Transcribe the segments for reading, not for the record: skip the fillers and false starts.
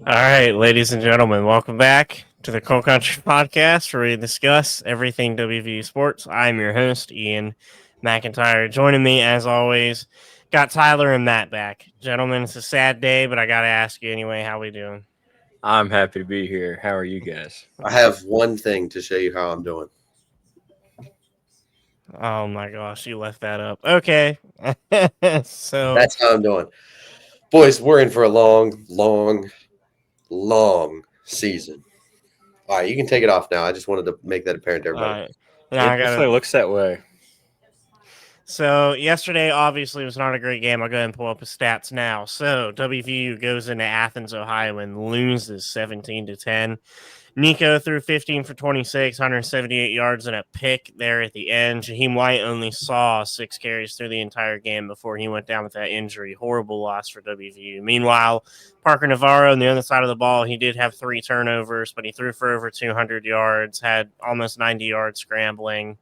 All right, ladies and gentlemen, welcome back to the Cold Country Podcast, where we discuss everything WVU sports. I'm your host, Ian McIntyre. Joining me, as always, got Tyler and Matt back. Gentlemen, it's a sad day, but I got to ask you anyway, how we doing? I'm happy to be here. How are you guys? I have one thing to show you how I'm doing. Oh my gosh, you left that up. Okay. So That's how I'm doing. Boys, we're in for a long season. All right, you can take it off now. I just wanted to make that apparent to everybody. now I It definitely gotta. looks that way. So yesterday obviously was not a great game. I'll go ahead and pull up his stats now. So WVU goes into Athens, Ohio, and loses 17-10. Nico threw 15 for 26, 178 yards and a pick there at the end. Jaheim White only saw 6 carries through the entire game before he went down with that injury. Horrible loss for WVU. Meanwhile, Parker Navarro on the other side of the ball, he did have 3 turnovers, but he threw for over 200 yards, had almost 90 yards scrambling.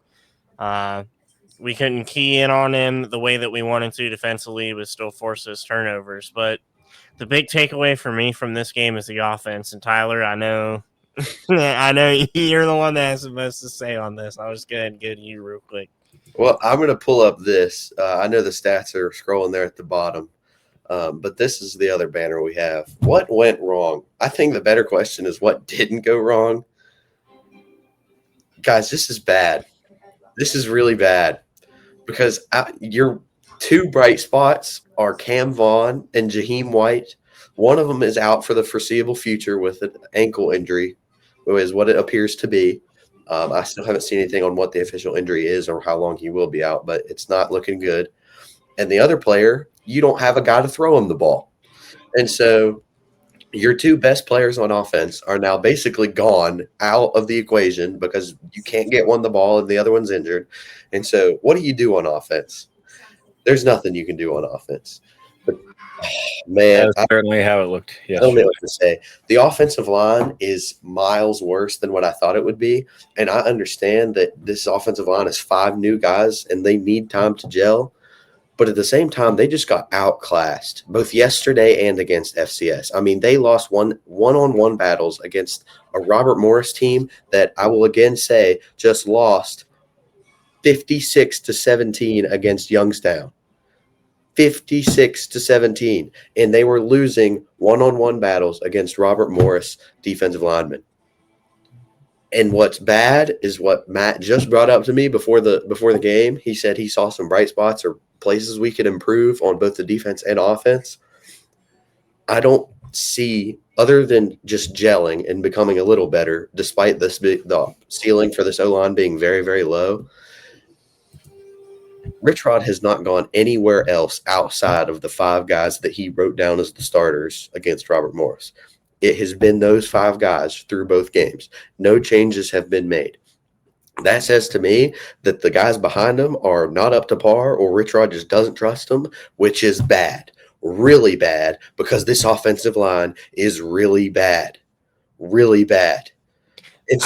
We couldn't key in on him the way that we wanted to defensively, but still force those turnovers. But the big takeaway for me from this game is the offense. And Tyler, I know you're the one that has the most to say on this. I'll just go ahead and go to you real quick. Well, I'm going to pull up this. I know the stats are scrolling there at the bottom, but this is the other banner we have. What went wrong? I think the better question is what didn't go wrong. Guys, this is bad. This is really bad because your two bright spots are Cam Vaughn and Jaheim White. One of them is out for the foreseeable future with an ankle injury, which is what it appears to be. I still haven't seen anything on what the official injury is or how long he will be out, but it's not looking good. And the other player, you don't have a guy to throw him the ball. And so your two best players on offense are now basically gone out of the equation because you can't get one the ball and the other one's injured. And so what do you do on offense? There's nothing you can do on offense. But, man, That's certainly how it looked I don't yesterday. know what to say. The offensive line is miles worse than what I thought it would be. And I understand that this offensive line is 5 new guys and they need time to gel. But at the same time, they just got outclassed both yesterday and against FCS. I mean, they lost one-on-one battles against a Robert Morris team that I will again say just lost 56-17 against Youngstown. 56-17, and they were losing one-on-one battles against Robert Morris defensive linemen. And what's bad is what Matt just brought up to me before the game. He said he saw some bright spots or places we could improve on both the defense and offense. I don't see, other than just gelling and becoming a little better, despite the ceiling for this O-line being very, very low. Rich Rod has not gone anywhere else outside of the 5 guys that he wrote down as the starters against Robert Morris. It has been those 5 guys through both games. No changes have been made. That says to me that the guys behind him are not up to par or Rich Rod just doesn't trust them, which is bad, really bad, because this offensive line is really bad, really bad. And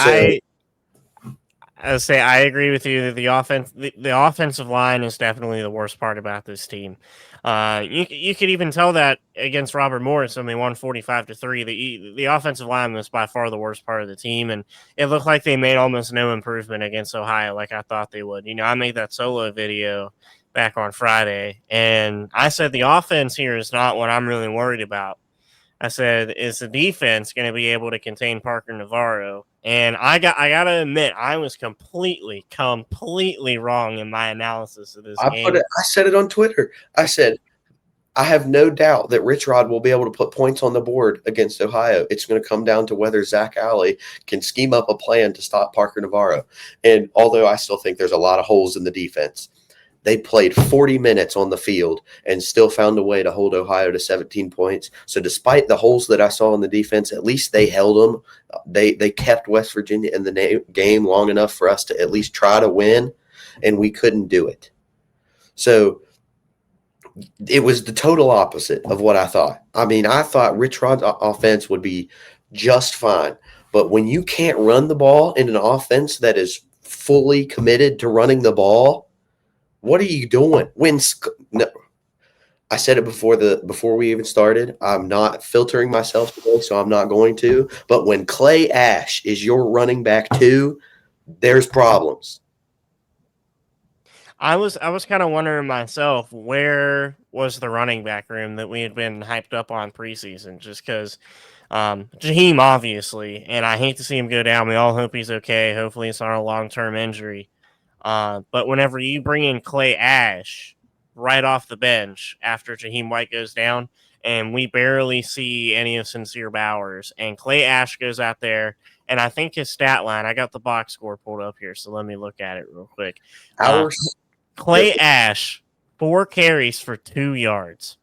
so I agree with you that the offensive line is definitely the worst part about this team. You could even tell that against Robert Morris when they won 45-3. The offensive line was by far the worst part of the team, and it looked like they made almost no improvement against Ohio, like I thought they would. I made that solo video back on Friday, and I said the offense here is not what I'm really worried about. I said, is the defense going to be able to contain Parker Navarro? And I gotta admit, I was completely wrong in my analysis of this game. I said it on Twitter. I said, I have no doubt that Rich Rod will be able to put points on the board against Ohio. It's going to come down to whether Zach Alley can scheme up a plan to stop Parker Navarro. And although I still think there's a lot of holes in the defense, they played 40 minutes on the field and still found a way to hold Ohio to 17 points. So despite the holes that I saw in the defense, at least they held them. They kept West Virginia in the game long enough for us to at least try to win, and we couldn't do it. So it was the total opposite of what I thought. I mean, I thought Rich Rod's offense would be just fine. But when you can't run the ball in an offense that is fully committed to running the ball, what are you doing? I said it before we even started. I'm not filtering myself today, so I'm not going to. But when Clay Ash is your running back too, there's problems. I was kind of wondering myself, where was the running back room that we had been hyped up on preseason? Just because Jaheim, obviously, and I hate to see him go down. We all hope he's okay. Hopefully, it's not a long-term injury. But whenever you bring in Clay Ash right off the bench after Jaheim White goes down, and we barely see any of Sincere Bowers, and Clay Ash goes out there, and I think his stat line, I got the box score pulled up here, so let me look at it real quick. Our Clay Ash, 4 carries for 2 yards.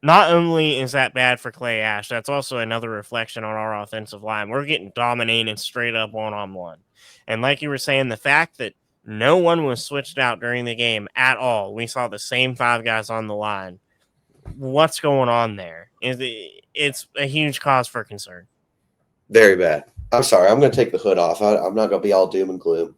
Not only is that bad for Clay Ash, that's also another reflection on our offensive line. We're getting dominated straight up one-on-one. And like you were saying, the fact that no one was switched out during the game at all. We saw the same 5 guys on the line. What's going on there? It's a huge cause for concern. Very bad. I'm sorry. I'm going to take the hood off. I'm not going to be all doom and gloom.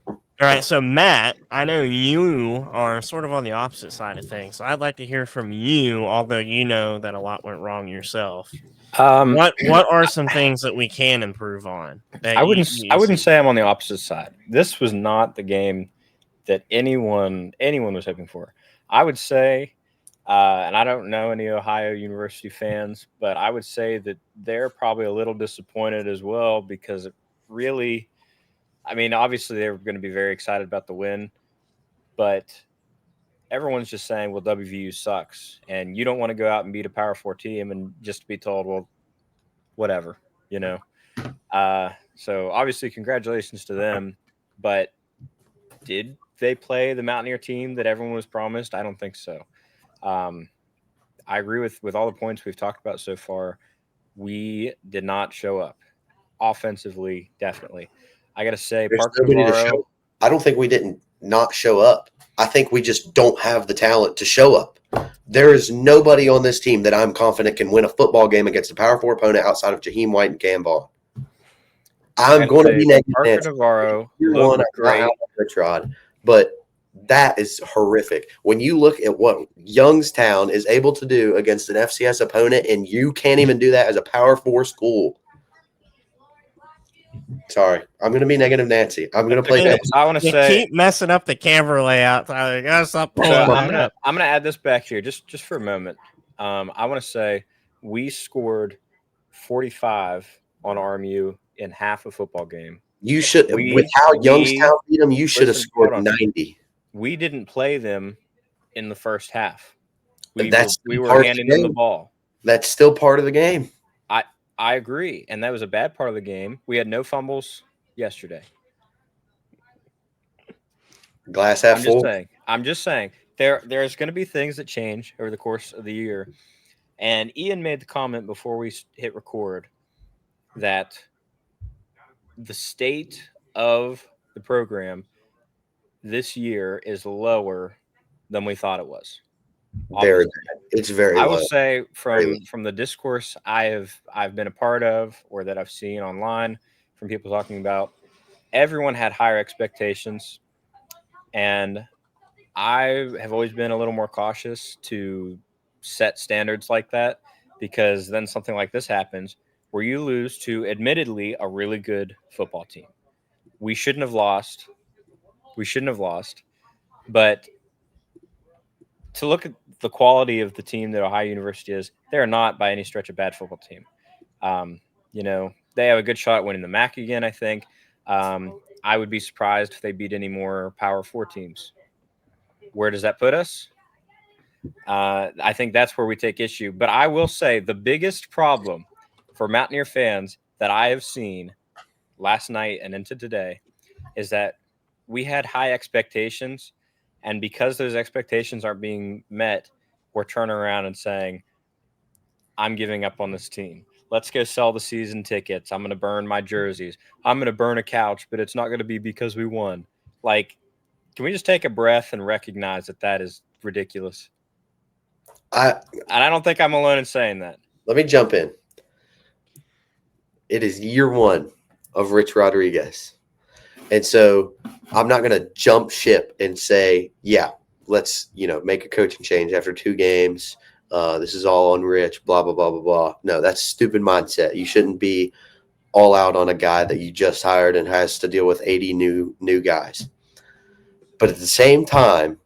All right, so Matt, I know you are sort of on the opposite side of things. So I'd like to hear from you, although you know that a lot went wrong yourself. What are some things that we can improve on? I wouldn't say I'm on the opposite side. This was not the game that anyone was hoping for. I would say, and I don't know any Ohio University fans, but I would say that they're probably a little disappointed as well, because it really, I mean, obviously they were going to be very excited about the win, but everyone's just saying, well, WVU sucks, and you don't want to go out and beat a Power 4 team and just be told, well, whatever, you know. So obviously, congratulations to them, but did they play the Mountaineer team that everyone was promised? I don't think so. I agree with all the points we've talked about so far. We did not show up offensively, definitely. I got to say, Parker Navarro. I don't think we didn't not show up. I think we just don't have the talent to show up. There is nobody on this team that I'm confident can win a football game against a Power 4 opponent outside of Jaheim White and Cam Ball. I'm going to be negative. Parker Navarro looked great. Rod, but that is horrific. When you look at what Youngstown is able to do against an FCS opponent, and you can't even do that as a Power 4 school. Sorry, I'm going to be negative Nancy. I'm going to play that. I want to say, keep messing up the camera layout. Tyler. Gotta stop pulling I'm going to add this back here just for a moment. I want to say we scored 45 on RMU in half a football game. You should, with how Youngstown beat them, you should have scored 90. We didn't play them in the first half. We were handing them the ball. That's still part of the game. I agree, and that was a bad part of the game. We had no fumbles yesterday. Glass half full. I'm just saying there's going to be things that change over the course of the year. And Ian made the comment before we hit record that the state of the program this year is lower than we thought it was. Very bad. It's very low. I will say from the discourse I've been a part of, or that I've seen online from people talking about, everyone had higher expectations, and I have always been a little more cautious to set standards like that, because then something like this happens where you lose to admittedly a really good football team. We shouldn't have lost. But to look at the quality of the team that Ohio University is, they're not by any stretch a bad football team. They have a good shot at winning the MAC again, I think. I would be surprised if they beat any more Power 4 teams. Where does that put us? I think that's where we take issue. But I will say the biggest problem for Mountaineer fans that I have seen last night and into today is that we had high expectations, and because those expectations aren't being met, we're turning around and saying, I'm giving up on this team. Let's go sell the season tickets. I'm going to burn my jerseys. I'm going to burn a couch, but it's not going to be because we won. Like, can we just take a breath and recognize that is ridiculous? And I don't think I'm alone in saying that. Let me jump in. It is year 1 of Rich Rodriguez. And so I'm not going to jump ship and say, yeah, let's make a coaching change after 2 games. This is all on Rich, blah, blah, blah, blah, blah. No, that's stupid mindset. You shouldn't be all out on a guy that you just hired and has to deal with 80 new guys. But at the same time,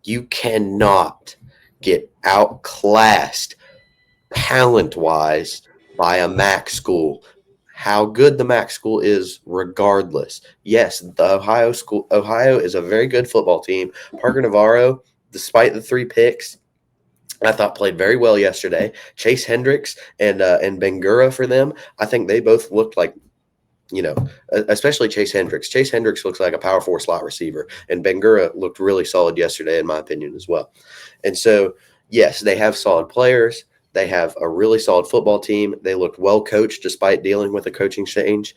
you cannot get outclassed talent-wise by a MAC school. How good the MAC school is, regardless. Yes, the Ohio is a very good football team. Parker Navarro, despite the 3 picks, I thought played very well yesterday. Chase Hendricks and Bangura for them, I think they both looked like, especially Chase Hendricks. Chase Hendricks looks like a power 4 slot receiver, and Bangura looked really solid yesterday, in my opinion, as well. And so, yes, they have solid players. They have a really solid football team. They looked well coached despite dealing with a coaching change.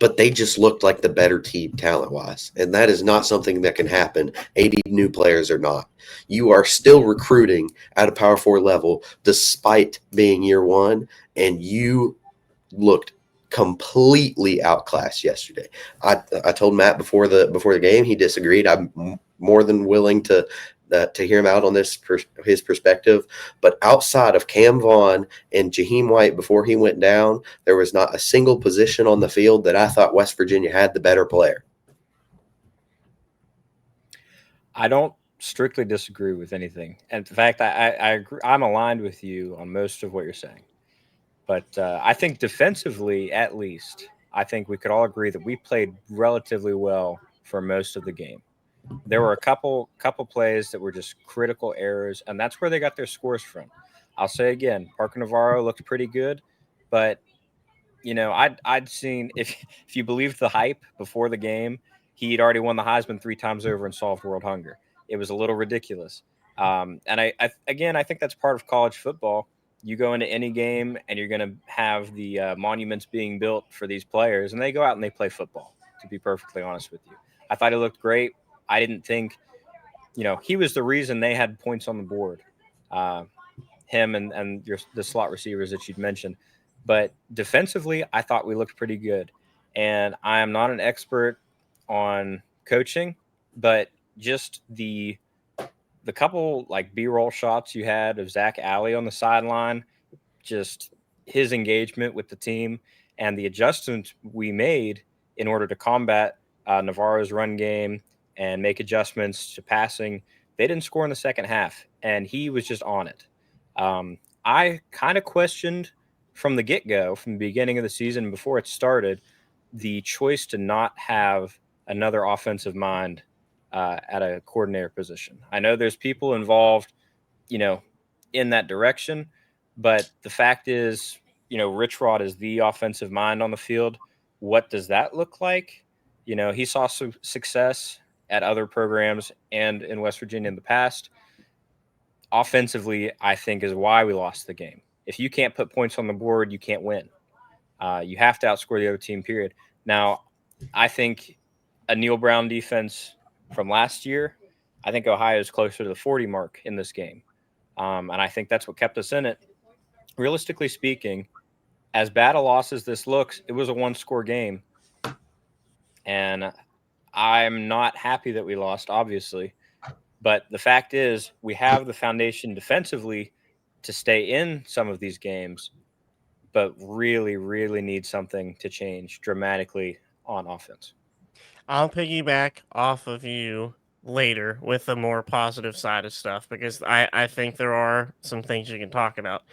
But they just looked like the better team talent-wise. And that is not something that can happen, 80 new players or not. You are still recruiting at a Power 4 level despite being year 1, and you looked completely outclassed yesterday. I told Matt before the game, he disagreed. I'm more than willing to hear him out on his perspective. But outside of Cam Vaughn and Jaheim White before he went down, there was not a single position on the field that I thought West Virginia had the better player. I don't strictly disagree with anything. And in fact, I agree. I'm aligned with you on most of what you're saying. But I think defensively, at least, I think we could all agree that we played relatively well for most of the game. There were a couple plays that were just critical errors, and that's where they got their scores from. I'll say again, Parker Navarro looked pretty good, but I'd seen, if you believed the hype before the game, he'd already won the Heisman 3 times over and solved world hunger. It was a little ridiculous. And I think that's part of college football. You go into any game and you're going to have the monuments being built for these players, and they go out and they play football, to be perfectly honest with you. I thought he looked great. I didn't think, he was the reason they had points on the board, him and the slot receivers that you'd mentioned. But defensively, I thought we looked pretty good. And I am not an expert on coaching, but just the couple like B-roll shots you had of Zach Alley on the sideline, just his engagement with the team and the adjustments we made in order to combat Navarro's run game and make adjustments to passing. They didn't score in the second half, and he was just on it. I kind of questioned from the get-go, from the beginning of the season before it started, the choice to not have another offensive mind at a coordinator position. I know there's people involved, in that direction, but the fact is, Rich Rod is the offensive mind on the field. What does that look like? He saw some success at other programs and in West Virginia in the past. Offensively, I think, is why we lost the game. If you can't put points on the board, you can't win. You have to outscore the other team, period. Now, I think a Neil Brown defense from last year, I think Ohio is closer to the 40 mark in this game. And I think that's what kept us in it. Realistically speaking, as bad a loss as this looks, it was a 1-score game. And I'm not happy that we lost, obviously. But the fact is, we have the foundation defensively to stay in some of these games, but really, really need something to change dramatically on offense. I'll piggyback off of you later with the more positive side of stuff because I think there are some things you can talk about.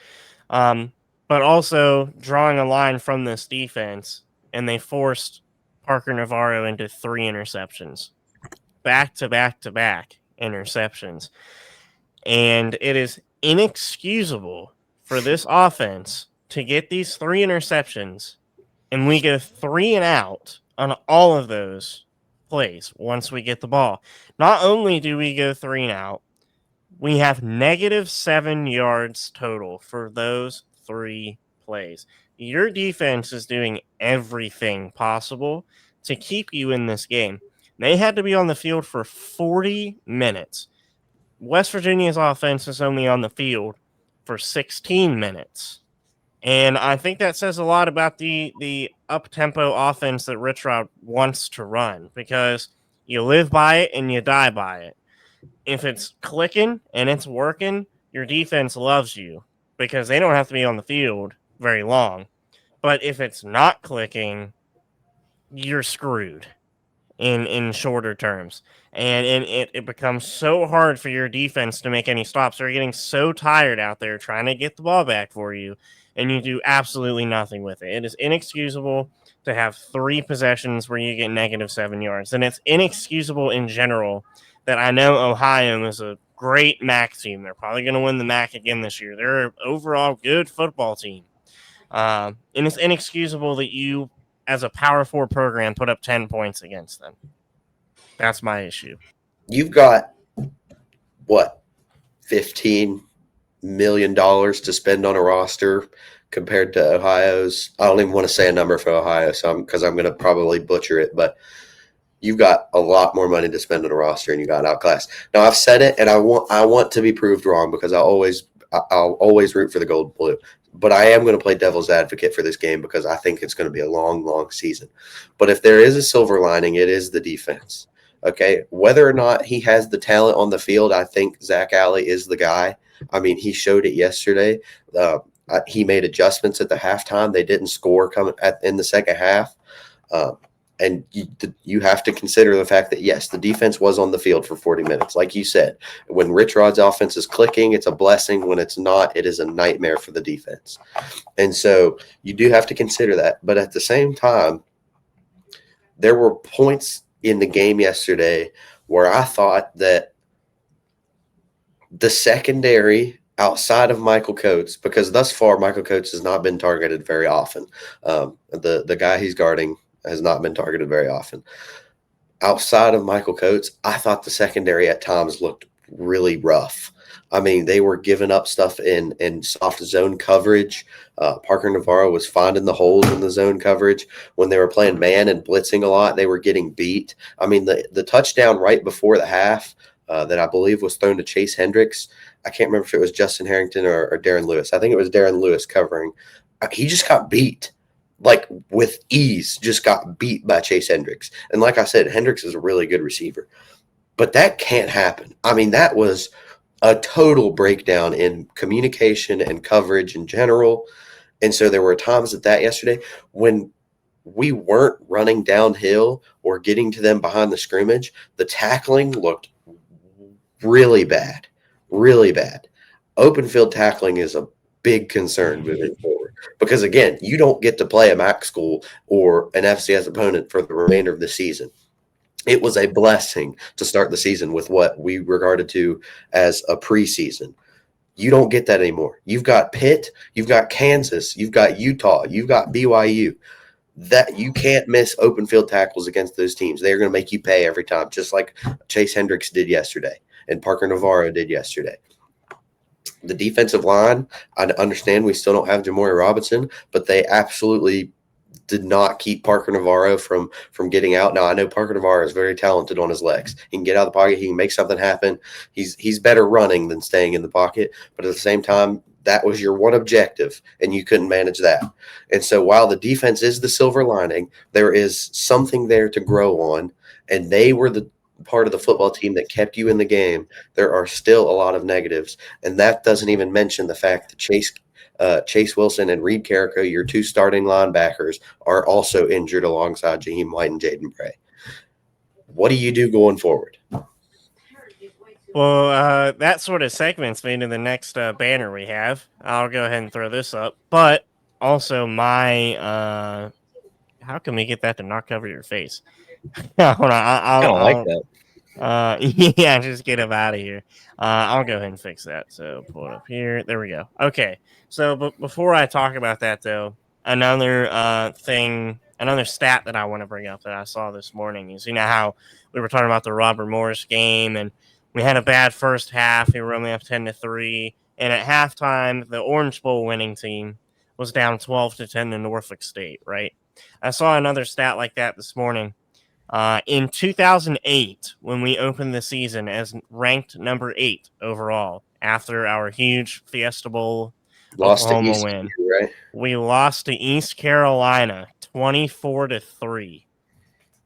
But also drawing a line from this defense, and they forced Parker Navarro into 3 interceptions, back to back to back interceptions. And it is inexcusable for this offense to get these 3 interceptions, and we go 3 and out on all of those plays once we get the ball. Not only do we go 3 and out, we have -7 yards total for those 3 plays. Your defense is doing everything possible to keep you in this game. They had to be on the field for 40 minutes. West Virginia's offense is only on the field for 16 minutes. And I think that says a lot about the up-tempo offense that Rich Rod wants to run, because You live by it and you die by it. If it's clicking and it's working, your defense loves you because they don't have to be on the field very long. But if it's not clicking, you're screwed in shorter terms. And it becomes so hard for your defense to make any stops. They're getting so tired out there trying to get the ball back for you, and you do absolutely nothing with it. It is inexcusable to have 3 possessions where you get -7 yards. And it's inexcusable in general that I know Ohio is a great MAC team. They're probably going to win the MAC again this year. They're an overall good football team. And it's inexcusable that you, as a Power 4 program, put up 10 points against them. That's my issue. You've got, what, $15 million to spend on a roster compared to Ohio's. I don't even want to say a number for Ohio, because I'm going to probably butcher it, but you've got a lot more money to spend on a roster, and you got outclassed. Now, I've said it, and I want to be proved wrong because I'll always root for the gold and blue. But I am going to play devil's advocate for this game because I think it's going to be a long, long season. But if there is a silver lining, it is the defense. Okay, whether or not he has the talent on the field, I think Zach Alley is the guy. I mean, he showed it yesterday. He made adjustments at the halftime. They didn't score in the second half. And you have to consider the fact that, yes, the defense was on the field for 40 minutes. Like you said, when Rich Rod's offense is clicking, it's a blessing. When it's not, it is a nightmare for the defense. And so you do have to consider that. But at the same time, there were points in the game yesterday where I thought that the secondary outside of Michael Coates, because thus far Michael Coates has not been targeted very often. The guy he's guarding has not been targeted very often. Outside of Michael Coates, I thought the secondary at times looked really rough. I mean, they were giving up stuff in soft zone coverage. Parker Navarro was finding the holes in the zone coverage. When they were playing man and blitzing a lot, they were getting beat. I mean, the touchdown right before the half that I believe was thrown to Chase Hendricks, I can't remember if it was Justin Harrington or Darren Lewis. I think it was Darren Lewis covering. He just got beat. Like with ease, just got beat by Chase Hendricks. And like I said, Hendricks is a really good receiver. But that can't happen. I mean, that was a total breakdown in communication and coverage in general. And so there were times that yesterday when we weren't running downhill or getting to them behind the scrimmage, the tackling looked really bad, really bad. Open field tackling is a big concern moving forward because, again, you don't get to play a MAC school or an FCS opponent for the remainder of the season. It was a blessing to start the season with what we regarded to as a preseason. You don't get that anymore. You've got Pitt, you've got Kansas, you've got Utah, you've got BYU. That you can't miss open field tackles against those teams. They're going to make you pay every time, just like Chase Hendricks did yesterday and Parker Navarro did yesterday. The defensive line, I understand we still don't have Jamori Robinson, but they absolutely did not keep Parker Navarro from getting out. Now, I know Parker Navarro is very talented on his legs. He can get out of the pocket. He can make something happen. He's better running than staying in the pocket. But at the same time, that was your one objective, and you couldn't manage that. And so while the defense is the silver lining, there is something there to grow on, and they were the part of the football team that kept you in the game. There are still a lot of negatives, and that doesn't even mention the fact that Chase Wilson and Reed Carrico, your 2 starting linebackers, are also injured alongside Jaheim White and Jaden Bray. What do you do going forward? Well, that sort of segments me to the next banner we have. I'll go ahead and throw this up. But also my how can we get that to not cover your face? Hold on, I don't like that. Yeah, just get him out of here. I'll go ahead and fix that. So pull it up here. There we go. Okay. So before I talk about that, though, another another stat that I want to bring up that I saw this morning is, how we were talking about the Robert Morris game, and we had a bad first half. We were only up 10-3, and at halftime, the Orange Bowl winning team was down 12-10 to Norfolk State. Right. I saw another stat like that this morning. In 2008, when we opened the season as ranked number 8 overall after our huge Fiesta Bowl Oklahoma win, right? We lost to East Carolina 24-3.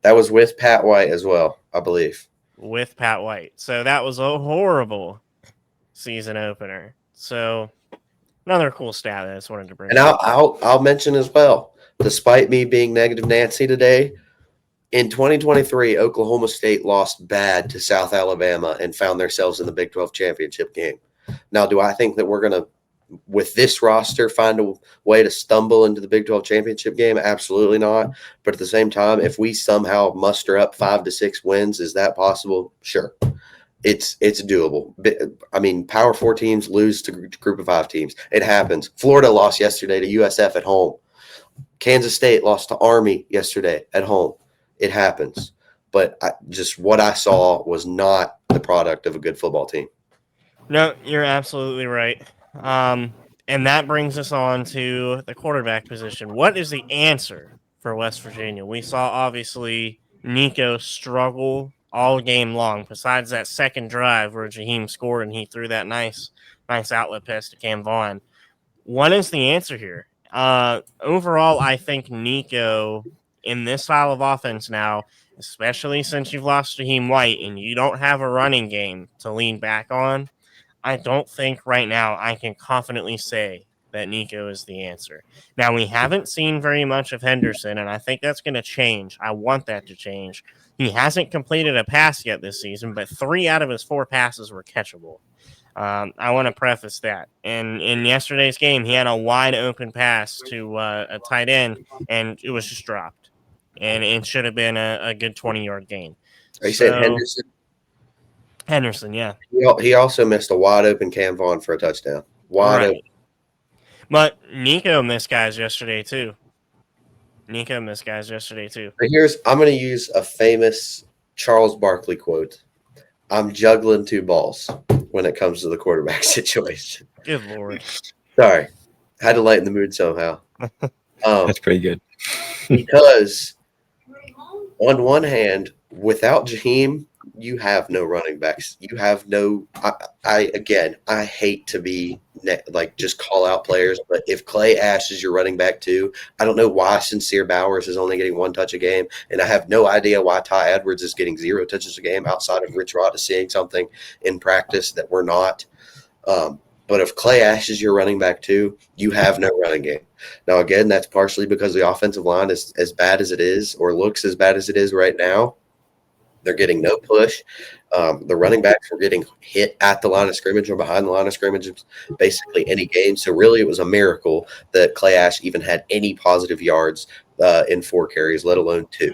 That was with Pat White as well. I believe. with Pat White. So that was a horrible season opener. So another cool stat that I just wanted to bring And up. I'll mention as well, despite me being negative Nancy today, in 2023, Oklahoma State lost bad to South Alabama and found themselves in the Big 12 championship game. Now, do I think that we're going to, with this roster, find a way to stumble into the Big 12 championship game? Absolutely not. But at the same time, if we somehow muster up 5 to 6 wins, is that possible? Sure. It's doable. I mean, Power 4 teams lose to Group of 5 teams. It happens. Florida lost yesterday to USF at home. Kansas State lost to Army yesterday at home. It happens. But just what I saw was not the product of a good football team. No, you're absolutely right. And that brings us on to the quarterback position. What is the answer for West Virginia? We saw, obviously, Nico struggle all game long, besides that second drive where Jaheim scored and he threw that nice outlet pass to Cam Vaughn. What is the answer here? Overall, I think Nico, in this style of offense now, especially since you've lost Jaheim White and you don't have a running game to lean back on, I don't think right now I can confidently say that Nico is the answer. Now, we haven't seen very much of Henderson, and I think that's going to change. I want that to change. He hasn't completed a pass yet this season, but 3 out of his 4 passes were catchable. I want to preface that. And in yesterday's game, he had a wide open pass to a tight end, and it was just dropped. And it should have been a good 20-yard gain. You said Henderson? Henderson, yeah. He also missed a wide open Cam Vaughn for a touchdown. Wide open. But Nico missed guys yesterday, too. I'm going to use a famous Charles Barkley quote. I'm juggling 2 balls when it comes to the quarterback situation. Good Lord. Sorry. Had to lighten the mood somehow. That's pretty good. Because on one hand, without Jaheim, you have no running backs. You have no I hate to be just call out players, but if Clay Ash is your running back too, I don't know why Sincere Bowers is only getting 1 touch a game, and I have no idea why Ty Edwards is getting 0 touches a game outside of Rich Rod is seeing something in practice that we're not. But if Clay Ash is your running back too, you have no running game. Now, again, that's partially because the offensive line is as bad as it is, or looks as bad as it is right now. They're getting no push. The running backs were getting hit at the line of scrimmage or behind the line of scrimmage basically any game. So really it was a miracle that Clay Ash even had any positive yards in 4 carries, let alone 2.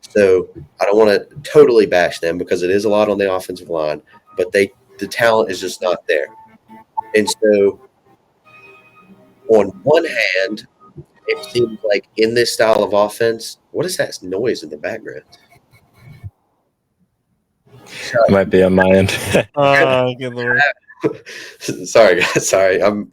So I don't want to totally bash them because it is a lot on the offensive line, but the talent is just not there. And so on one hand, it seems like in this style of offense, what is that noise in the background? Might be on my end. Oh, good Lord. Sorry, guys. Sorry. On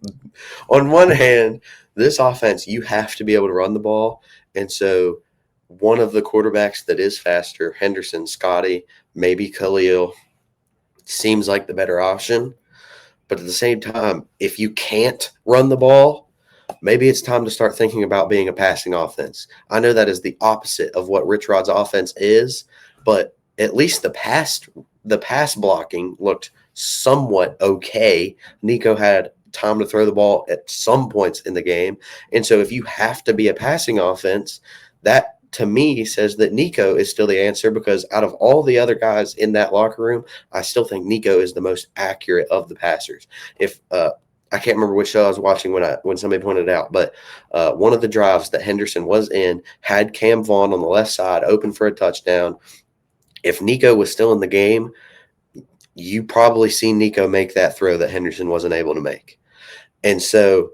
one hand, this offense, you have to be able to run the ball. And so one of the quarterbacks that is faster, Henderson, Scotty, maybe Khalil, seems like the better option. But at the same time, if you can't run the ball, maybe it's time to start thinking about being a passing offense. I know that is the opposite of what Rich Rod's offense is, but at least the pass blocking looked somewhat okay. Nico had time to throw the ball at some points in the game. And so if you have to be a passing offense, that to me says that Nico is still the answer, because out of all the other guys in that locker room, I still think Nico is the most accurate of the passers. If I can't remember which show I was watching when somebody pointed it out, but one of the drives that Henderson was in had Cam Vaughn on the left side open for a touchdown. If Nico was still in the game, you probably seen Nico make that throw that Henderson wasn't able to make. And so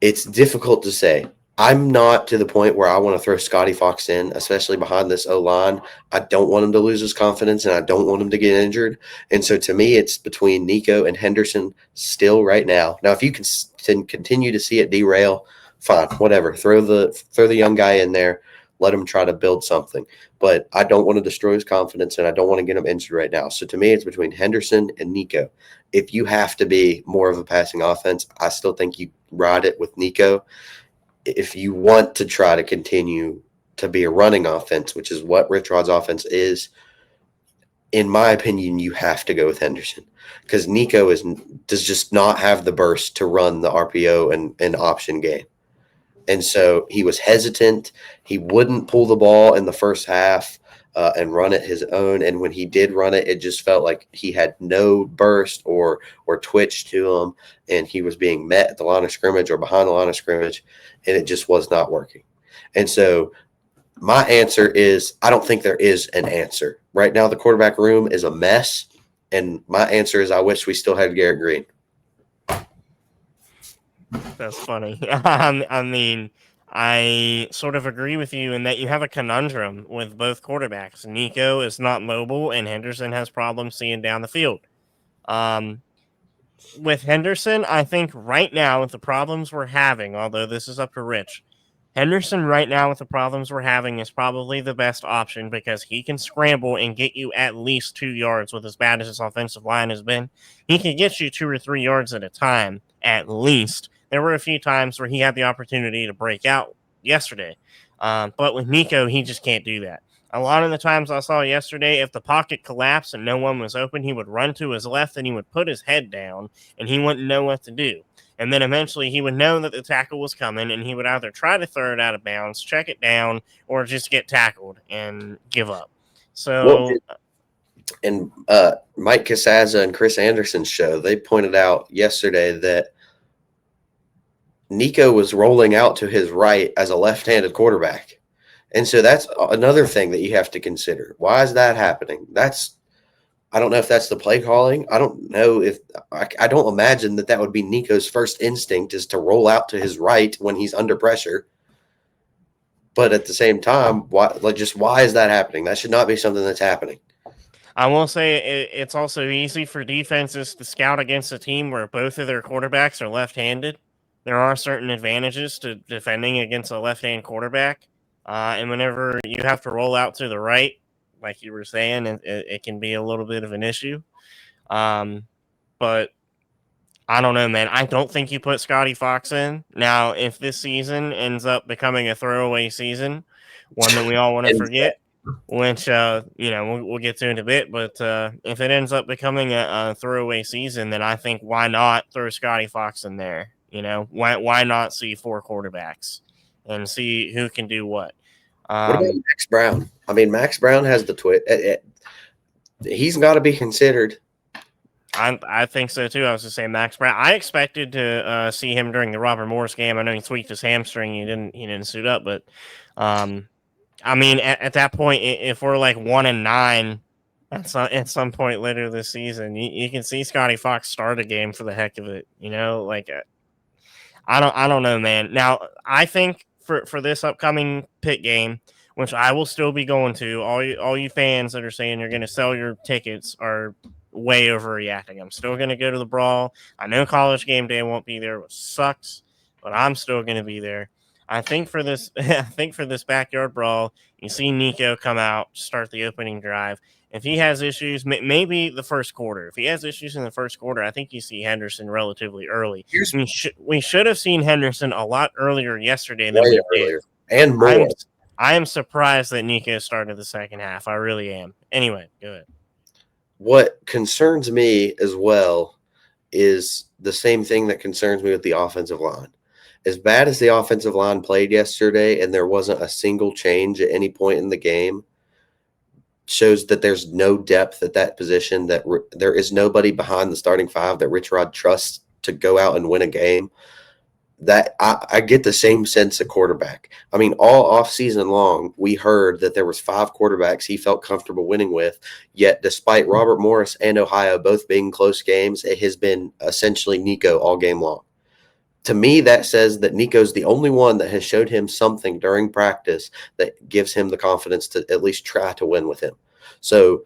it's difficult to say. I'm not to the point where I want to throw Scotty Fox in, especially behind this O-line. I don't want him to lose his confidence, and I don't want him to get injured. And so to me, it's between Nico and Henderson still right now. Now, if you can continue to see it derail, fine, whatever. Throw the young guy in there. Let him try to build something. But I don't want to destroy his confidence, and I don't want to get him injured right now. So to me, it's between Henderson and Nico. If you have to be more of a passing offense, I still think you ride it with Nico. If you want to try to continue to be a running offense, which is what Rich Rod's offense is, in my opinion, you have to go with Henderson because Nico does just not have the burst to run the RPO and option game. And so he was hesitant. He wouldn't pull the ball in the first half and run it his own. And when he did run it, it just felt like he had no burst or twitch to him. And he was being met at the line of scrimmage or behind the line of scrimmage, and it just was not working. And so my answer is I don't think there is an answer. Right now, the quarterback room is a mess. And my answer is I wish we still had Garrett Green. That's funny. I mean, I sort of agree with you in that you have a conundrum with both quarterbacks. Nico is not mobile, and Henderson has problems seeing down the field. With Henderson, I think right now with the problems we're having, although this is up to Rich, Henderson right now with the problems we're having is probably the best option because he can scramble and get you at least 2 yards with as bad as his offensive line has been. He can get you 2 or 3 yards at a time, at least. There were a few times where he had the opportunity to break out yesterday. But with Nico, he just can't do that. A lot of the times I saw yesterday, if the pocket collapsed and no one was open, he would run to his left and he would put his head down and he wouldn't know what to do. And then eventually he would know that the tackle was coming and he would either try to throw it out of bounds, check it down, or just get tackled and give up. So, and Mike Casazza and Chris Anderson's show, they pointed out yesterday that Nico was rolling out to his right as a left-handed quarterback. And so that's another thing that you have to consider. Why is that happening? I don't know if that's the play calling. I don't know if I don't imagine that would be Nico's first instinct is to roll out to his right when he's under pressure. But at the same time, why is that happening? That should not be something that's happening. I will say it's also easy for defenses to scout against a team where both of their quarterbacks are left-handed. There are certain advantages to defending against a left-hand quarterback. And whenever you have to roll out to the right, like you were saying, it can be a little bit of an issue. But I don't know, man. I don't think you put Scotty Fox in. Now, if this season ends up becoming a throwaway season, one that we all want to forget, which, we'll get to in a bit. But if it ends up becoming a throwaway season, then I think why not throw Scotty Fox in there? Why not see 4 quarterbacks and see who can do what? What about Max Brown? I mean, Max Brown has the twit. He's got to be considered. I think so too. I was just saying Max Brown. I expected to see him during the Robert Morris game. I know he tweaked his hamstring. He didn't suit up, but I mean, at that point, if we're like 1-9 at some point later this season, you can see Scotty Fox start a game for the heck of it. I don't know, man. Now, I think for this upcoming pit game, which I will still be going to, all you fans that are saying you're going to sell your tickets are way overreacting. I'm still going to go to the brawl. I know College game day won't be there, which sucks, but I'm still going to be there. I think for this backyard brawl, you see Nico come out, start the opening drive. If he has issues, maybe the first quarter. If he has issues in the first quarter, I think you see Henderson relatively early. We should have seen Henderson a lot earlier yesterday than we did. And more. I am surprised that Nico started the second half. I really am. Anyway, go ahead. What concerns me as well is the same thing that concerns me with the offensive line. As bad as the offensive line played yesterday and there wasn't a single change at any point in the game, shows that there's no depth at that position, that there is nobody behind the starting 5 that Rich Rod trusts to go out and win a game. That I get the same sense of quarterback. I mean, all offseason long, we heard that there was 5 quarterbacks he felt comfortable winning with, yet despite Robert Morris and Ohio both being close games, it has been essentially Nico all game long. To me, that says that Nico's the only one that has showed him something during practice that gives him the confidence to at least try to win with him. So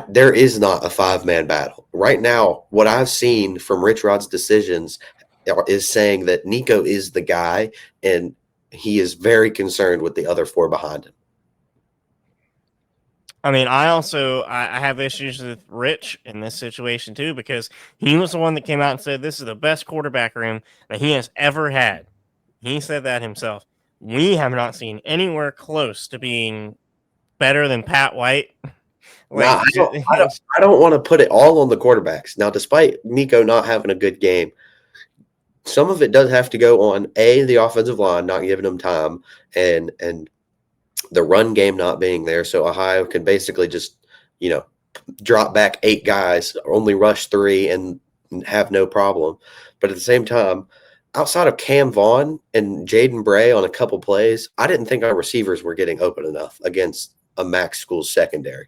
there is not a 5-man battle. Right now, what I've seen from Rich Rod's decisions is saying that Nico is the guy, and he is very concerned with the other 4 behind him. I mean, I have issues with Rich in this situation too, because he was the one that came out and said this is the best quarterback room that he has ever had. He said that himself. we have not seen anywhere close to being better than Pat White. Now, I don't want to put it all on the quarterbacks. Now, despite Nico not having a good game, some of it does have to go on the offensive line not giving them time, and the run game not being there. So Ohio can basically just drop back 8 guys, only rush 3, and have no problem. But at the same time, outside of Cam Vaughn and Jaden Bray on a couple plays, I didn't think our receivers were getting open enough against a MAC school secondary.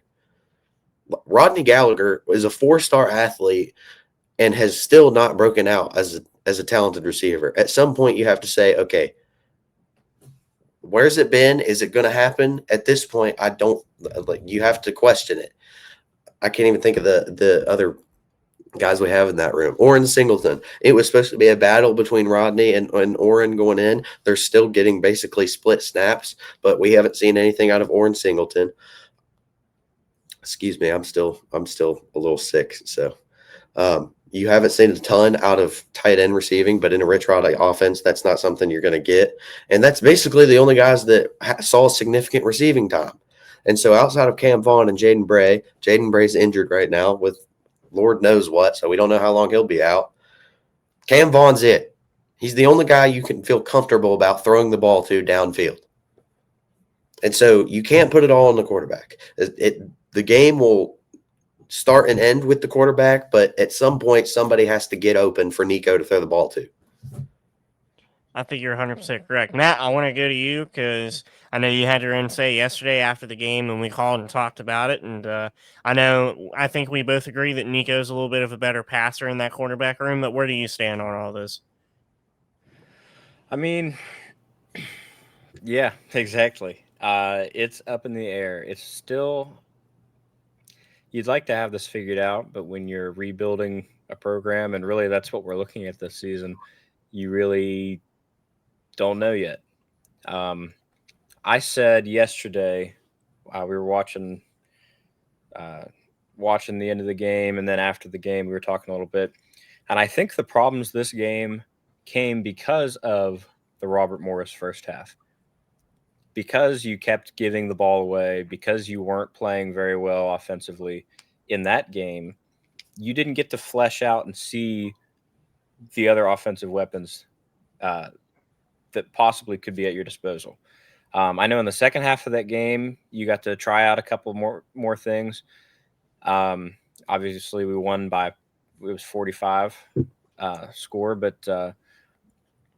Rodney Gallagher is a 4-star athlete and has still not broken out as a talented receiver. At some point, you have to say, okay, where's it been? Is it going to happen? At this point, I don't like. You have to question it. I can't even think of the other guys we have in that room. Oren Singleton. It was supposed to be a battle between Rodney and Oren going in. They're still getting basically split snaps, but we haven't seen anything out of Oren Singleton. Excuse me, I'm still a little sick. So you haven't seen a ton out of tight end receiving, but in a Rich Rod offense, that's not something you're going to get. And that's basically the only guys that saw significant receiving time. And so outside of Cam Vaughn and Jaden Bray's injured right now with Lord knows what, so we don't know how long he'll be out. Cam Vaughn's it. He's the only guy you can feel comfortable about throwing the ball to downfield. And so you can't put it all on the quarterback. The game will start and end with the quarterback, but at some point somebody has to get open for Nico to throw the ball to. I think you're 100% correct. Matt, I want to go to you because I know you had your own say yesterday after the game when we called and talked about it. And I think we both agree that Nico's a little bit of a better passer in that quarterback room. But where do you stand on all this? I mean, yeah, exactly. It's up in the air. It's still, you'd like to have this figured out, but when you're rebuilding a program, and really that's what we're looking at this season, you really don't know yet. I said yesterday, we were watching the end of the game, and then after the game, we were talking a little bit. And I think the problems this game came because of the Robert Morris first half. Because you kept giving the ball away, because you weren't playing very well offensively in that game, you didn't get to flesh out and see the other offensive weapons that possibly could be at your disposal. I know in the second half of that game, you got to try out a couple more things. Obviously, we won by, it was 45 score, but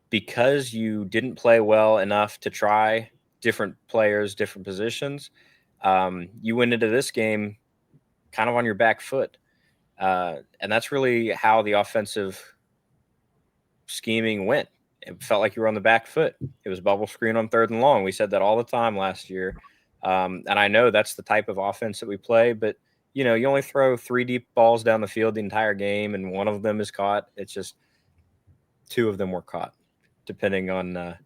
because you didn't play well enough to try different players, different positions, you went into this game kind of on your back foot. And that's really how the offensive scheming went. It felt like you were on the back foot. It was bubble screen on 3rd and long. We said that all the time last year. And I know that's the type of offense that we play, but you only throw 3 deep balls down the field the entire game, and one of them is caught. It's just 2 of them were caught, depending on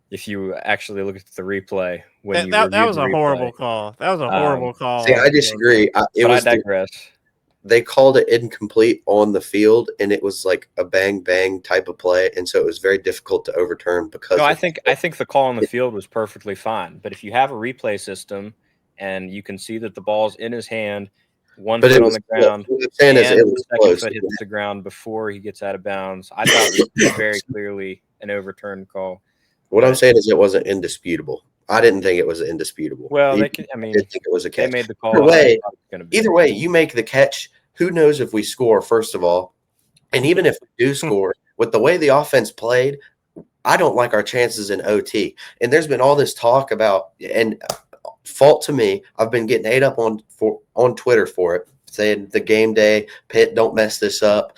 if you actually look at the replay. That was a horrible call. That was a horrible call. See, I disagree. I digress. They called it incomplete on the field, and it was like a bang type of play, and so it was very difficult to overturn because. No, I think the call on the field was perfectly fine. But if you have a replay system and you can see that the ball's in his hand, one foot on the ground, and the second foot hits the ground before he gets out of bounds, I thought it was very clearly an overturned call. What I'm saying is it wasn't indisputable. I didn't think it was indisputable. Well, I didn't think it was a catch. They made the call. Either way, you make the catch. Who knows if we score, first of all? And even if we do score, with the way the offense played, I don't like our chances in OT. And there's been all this talk about, and fault to me, I've been getting ate up on Twitter for it, saying the game day, Pitt, don't mess this up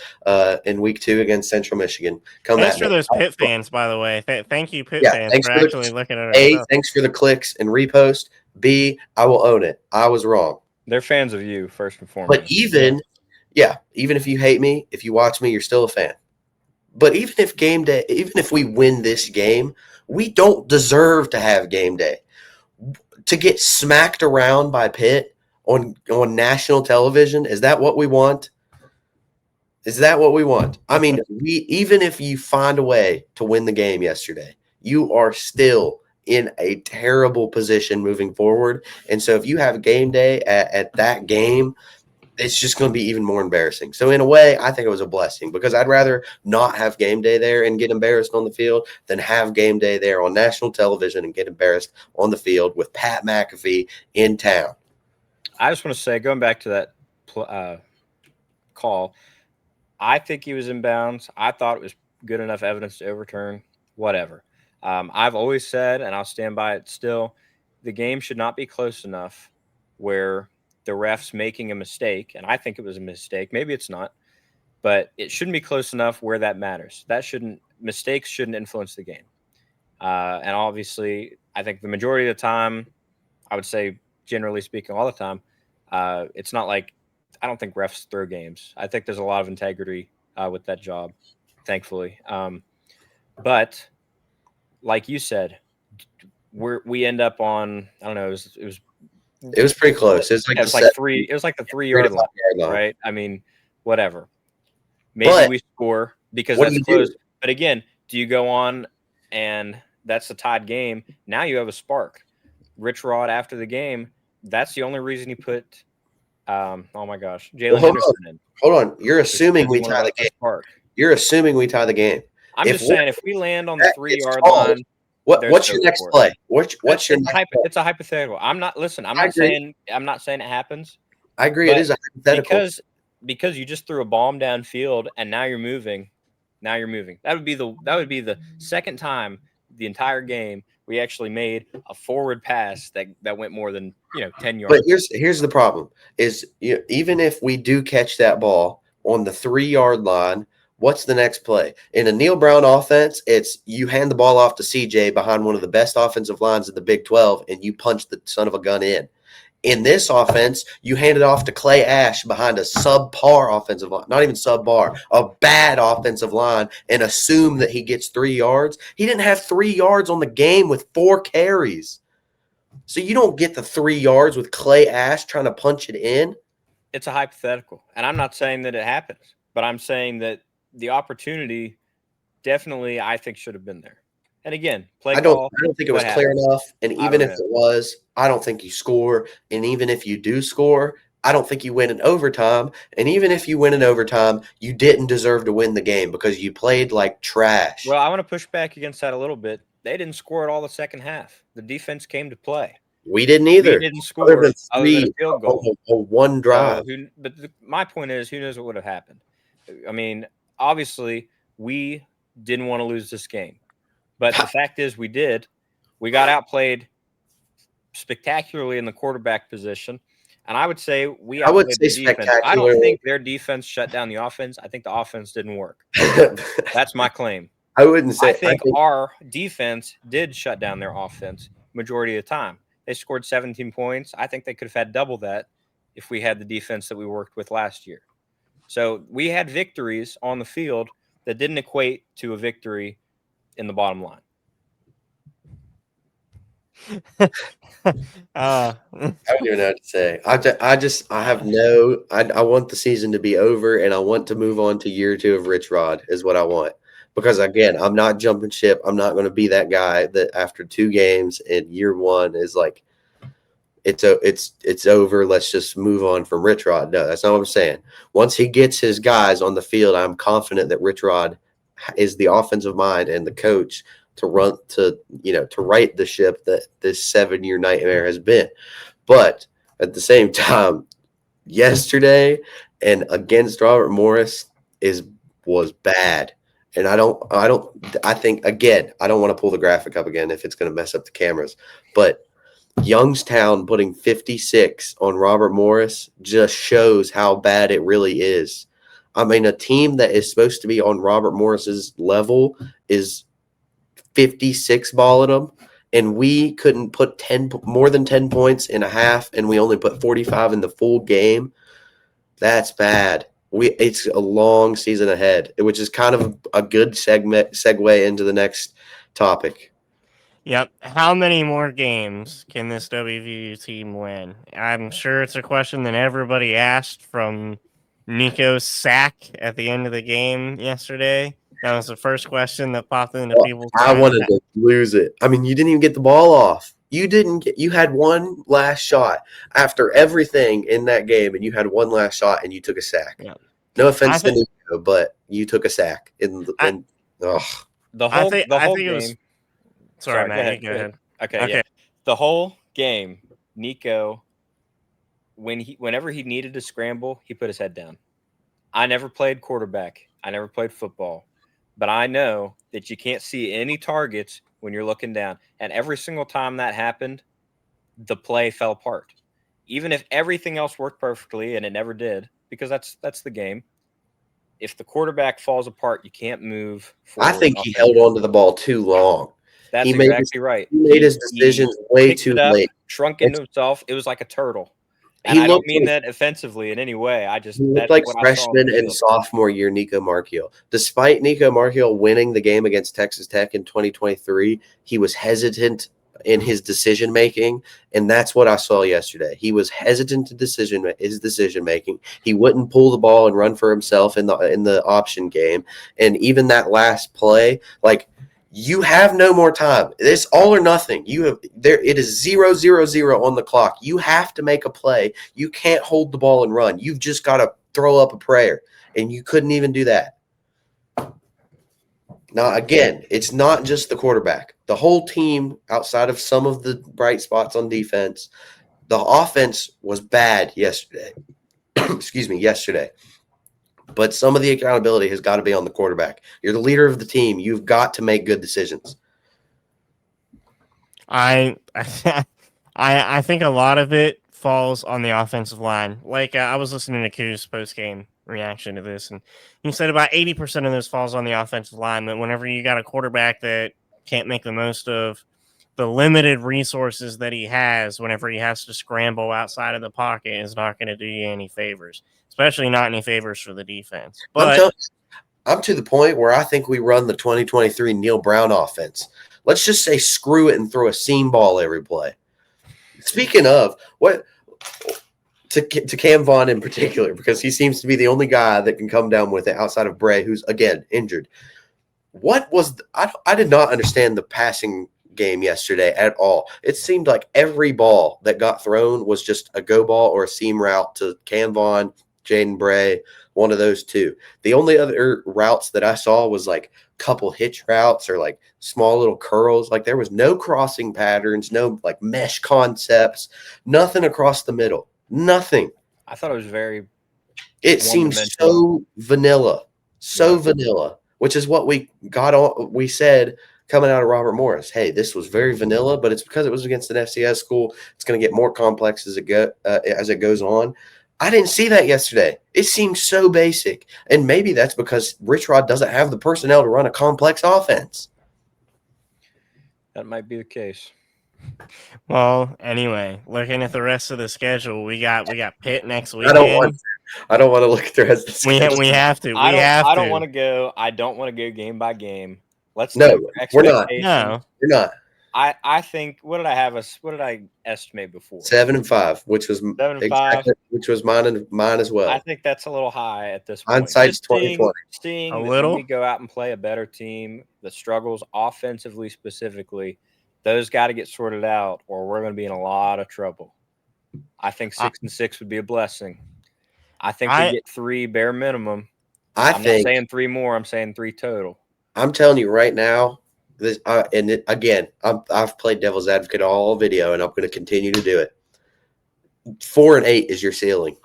in week 2 against Central Michigan. Thanks for those Pitt fans, by the way. Thank you, Pitt fans, for actually looking at it. A, thanks for the clicks and repost. B, I will own it. I was wrong. They're fans of you, first and foremost. But even if you hate me, if you watch me, you're still a fan. But even if game day, even if we win this game, we don't deserve to have game day. To get smacked around by Pitt on national television, is that what we want? Is that what we want? I mean, even if you find a way to win the game yesterday, you are still in a terrible position moving forward. And so if you have game day at that game, it's just going to be even more embarrassing. So in a way, I think it was a blessing because I'd rather not have game day there and get embarrassed on the field than have game day there on national television and get embarrassed on the field with Pat McAfee in town. I just want to say, going back to that call, I think he was in bounds. I thought it was good enough evidence to overturn. Whatever. I've always said, and I'll stand by it still, the game should not be close enough where the ref's making a mistake, and I think it was a mistake. Maybe it's not, but it shouldn't be close enough where that matters. Mistakes shouldn't influence the game. And obviously, I think the majority of the time, I would say, generally speaking, all the time, it's not like I don't think refs throw games. I think there's a lot of integrity with that job, thankfully. But like you said, we end up on I don't know. It was pretty close. It was like, It was like the 3-yard line, right? I mean, whatever. Maybe But we score because what do that's you close. do? But again, do you go on and that's a tied game? Now you have a spark. Rich Rod after the game. That's the only reason he put. Oh my gosh, Jalen Henderson in. Hold on. You're assuming we Because he tie wanted the a game. spark. You're assuming we tie the game. I'm just saying, if we land on the that 3-yard gets called, line, what's your next play? What's your next play? It's a hypothetical. I'm not saying it happens. I agree. It is a hypothetical because you just threw a bomb downfield and now you're moving. That would be the second time the entire game we actually made a forward pass that went more than 10 yards. But here's the problem: is even if we do catch that ball on the 3-yard line, what's the next play? In a Neil Brown offense, it's you hand the ball off to CJ behind one of the best offensive lines in the Big 12, and you punch the son of a gun in. In this offense, you hand it off to Clay Ash behind a subpar offensive line, not even subpar, a bad offensive line, and assume that he gets 3 yards. He didn't have 3 yards on the game with 4 carries. So you don't get the 3 yards with Clay Ash trying to punch it in. It's a hypothetical, and I'm not saying that it happens, but I'm saying that the opportunity definitely, I think, should have been there. And again, I don't think it was clear enough. And even if it was, I don't think you score. And even if you do score, I don't think you win in overtime. And even if you win in overtime, you didn't deserve to win the game because you played like trash. Well, I want to push back against that a little bit. They didn't score at all the second half. The defense came to play. We didn't either. We didn't score other than a field goal. One drive. My point is, who knows what would have happened? I mean, obviously, we didn't want to lose this game. But the fact is we did. We got outplayed spectacularly in the quarterback position. And I would say outplayed the defense. I don't think their defense shut down the offense. I think the offense didn't work. That's my claim. I wouldn't say. I think our defense did shut down their offense majority of the time. They scored 17 points. I think they could have had double that if we had the defense that we worked with last year. So we had victories on the field that didn't equate to a victory in the bottom line. I don't even know what to say. I want the season to be over and I want to move on to year 2 of Rich Rod is what I want. Because again, I'm not jumping ship. I'm not going to be that guy that after 2 games in year 1 is like, it's over. Let's just move on from Rich Rod. No, that's not what I'm saying. Once he gets his guys on the field, I'm confident that Rich Rod is the offensive mind and the coach to right the ship that this 7-year nightmare has been. But at the same time, yesterday and against Robert Morris was bad. And I don't think, again, I don't want to pull the graphic up again if it's going to mess up the cameras, but Youngstown putting 56 on Robert Morris just shows how bad it really is. I mean, a team that is supposed to be on Robert Morris's level is 56 balling them, and we couldn't put more than 10 points in a half, and we only put 45 in the full game. That's bad. It's a long season ahead, which is kind of a good segue into the next topic. Yep. How many more games can this WVU team win? I'm sure it's a question that everybody asked from Nico's sack at the end of the game yesterday. That was the first question that popped into Well, people's I minds. wanted to lose it. I mean, you didn't even get the ball off. You had one last shot after everything in that game, and you had one last shot, and you took a sack. Yeah. No offense to I think- Nico, but you took a sack. The I whole think game. it was. Sorry, Matt. You go ahead. Okay, yeah. The whole game, Nico, whenever he needed to scramble, he put his head down. I never played quarterback. I never played football. But I know that you can't see any targets when you're looking down. And every single time that happened, the play fell apart. Even if everything else worked perfectly, and it never did, because that's the game. If the quarterback falls apart, you can't move forward. I think he held on to the ball too long. That's exactly right. He made his decisions way too late. Shrunk into himself. It was like a turtle. And He I don't looked mean like- that offensively in any way. He looked like freshman and sophomore year Nico Marchiol. Despite Nico Marchiol winning the game against Texas Tech in 2023, he was hesitant in his decision making, and that's what I saw yesterday. He was hesitant to his decision making. He wouldn't pull the ball and run for himself in the option game, and even that last play, like. You have no more time. It's all or nothing. It is 0-0-0 on the clock. You have to make a play. You can't hold the ball and run. You've just got to throw up a prayer, and you couldn't even do that. Now, again, it's not just the quarterback. The whole team, outside of some of the bright spots on defense, the offense was bad yesterday. yesterday. But some of the accountability has got to be on the quarterback. You're the leader of the team. You've got to make good decisions. I think a lot of it falls on the offensive line. Like I was listening to Koo's post game reaction to this, and he said about 80% of this falls on the offensive line. That whenever you got a quarterback that can't make the most of the limited resources that he has, whenever he has to scramble outside of the pocket, is not going to do you any favors, especially not any favors for the defense. But I'm to the point where I think we run the 2023 Neil Brown offense. Let's just say screw it and throw a seam ball every play. Speaking of, what to Cam Vaughn in particular, because he seems to be the only guy that can come down with it outside of Bray, who's, again, injured. What was I did not understand the passing game yesterday at all. It seemed like every ball that got thrown was just a go ball or a seam route to Cam Vaughn, Jaden Bray, one of those two. The only other routes that I saw was like couple hitch routes or like small little curls. Like there was no crossing patterns, no like mesh concepts, nothing across the middle. Nothing. I thought it was very. It seems so vanilla, vanilla, which is what we got on. We said coming out of Robert Morris, hey, this was very vanilla, but it's because it was against an FCS school. It's going to get more complex as it goes on. I didn't see that yesterday. It seemed so basic, and maybe that's because Rich Rod doesn't have the personnel to run a complex offense. That might be the case. Well, anyway, looking at the rest of the schedule, we got Pitt next week. I don't want to look at the rest of the schedule. We have to. I don't want to go. I don't want to go game by game. We're not. No, you're not. I think what did I estimate before? 7-5, which was 7-5, which was mine as well. I think that's a little high at this point. Hindsight's 2020. Seeing a that little. when we go out and play a better team, the struggles offensively specifically, those got to get sorted out, or we're going to be in a lot of trouble. I think 6-6 would be a blessing. I think we get 3 bare minimum. I'm not saying 3 more. I'm saying 3 total. I'm telling you right now. I've played devil's advocate all video, and I'm going to continue to do it. 4-8 is your ceiling,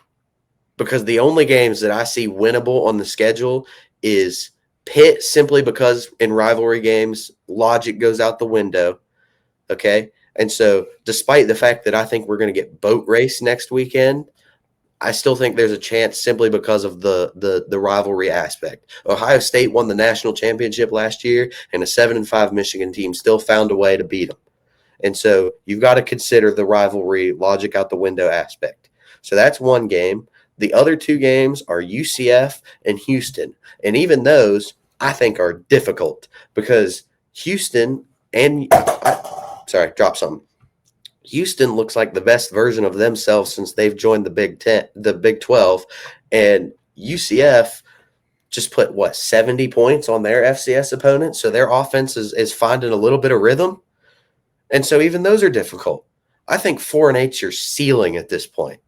because the only games that I see winnable on the schedule is Pitt, simply because in rivalry games, logic goes out the window. Okay. And so despite the fact that I think we're going to get boat race next weekend, I still think there's a chance simply because of the rivalry aspect. Ohio State won the national championship last year, and a 7-5 Michigan team still found a way to beat them. And so you've got to consider the rivalry logic out the window aspect. So that's one game. The other 2 games are UCF and Houston. And even those I think are difficult, because Houston drop something. Houston looks like the best version of themselves since they've joined the Big 12, and UCF just put, 70 points on their FCS opponents. So their offense is finding a little bit of rhythm. And so even those are difficult. I think 4-8's your ceiling at this point.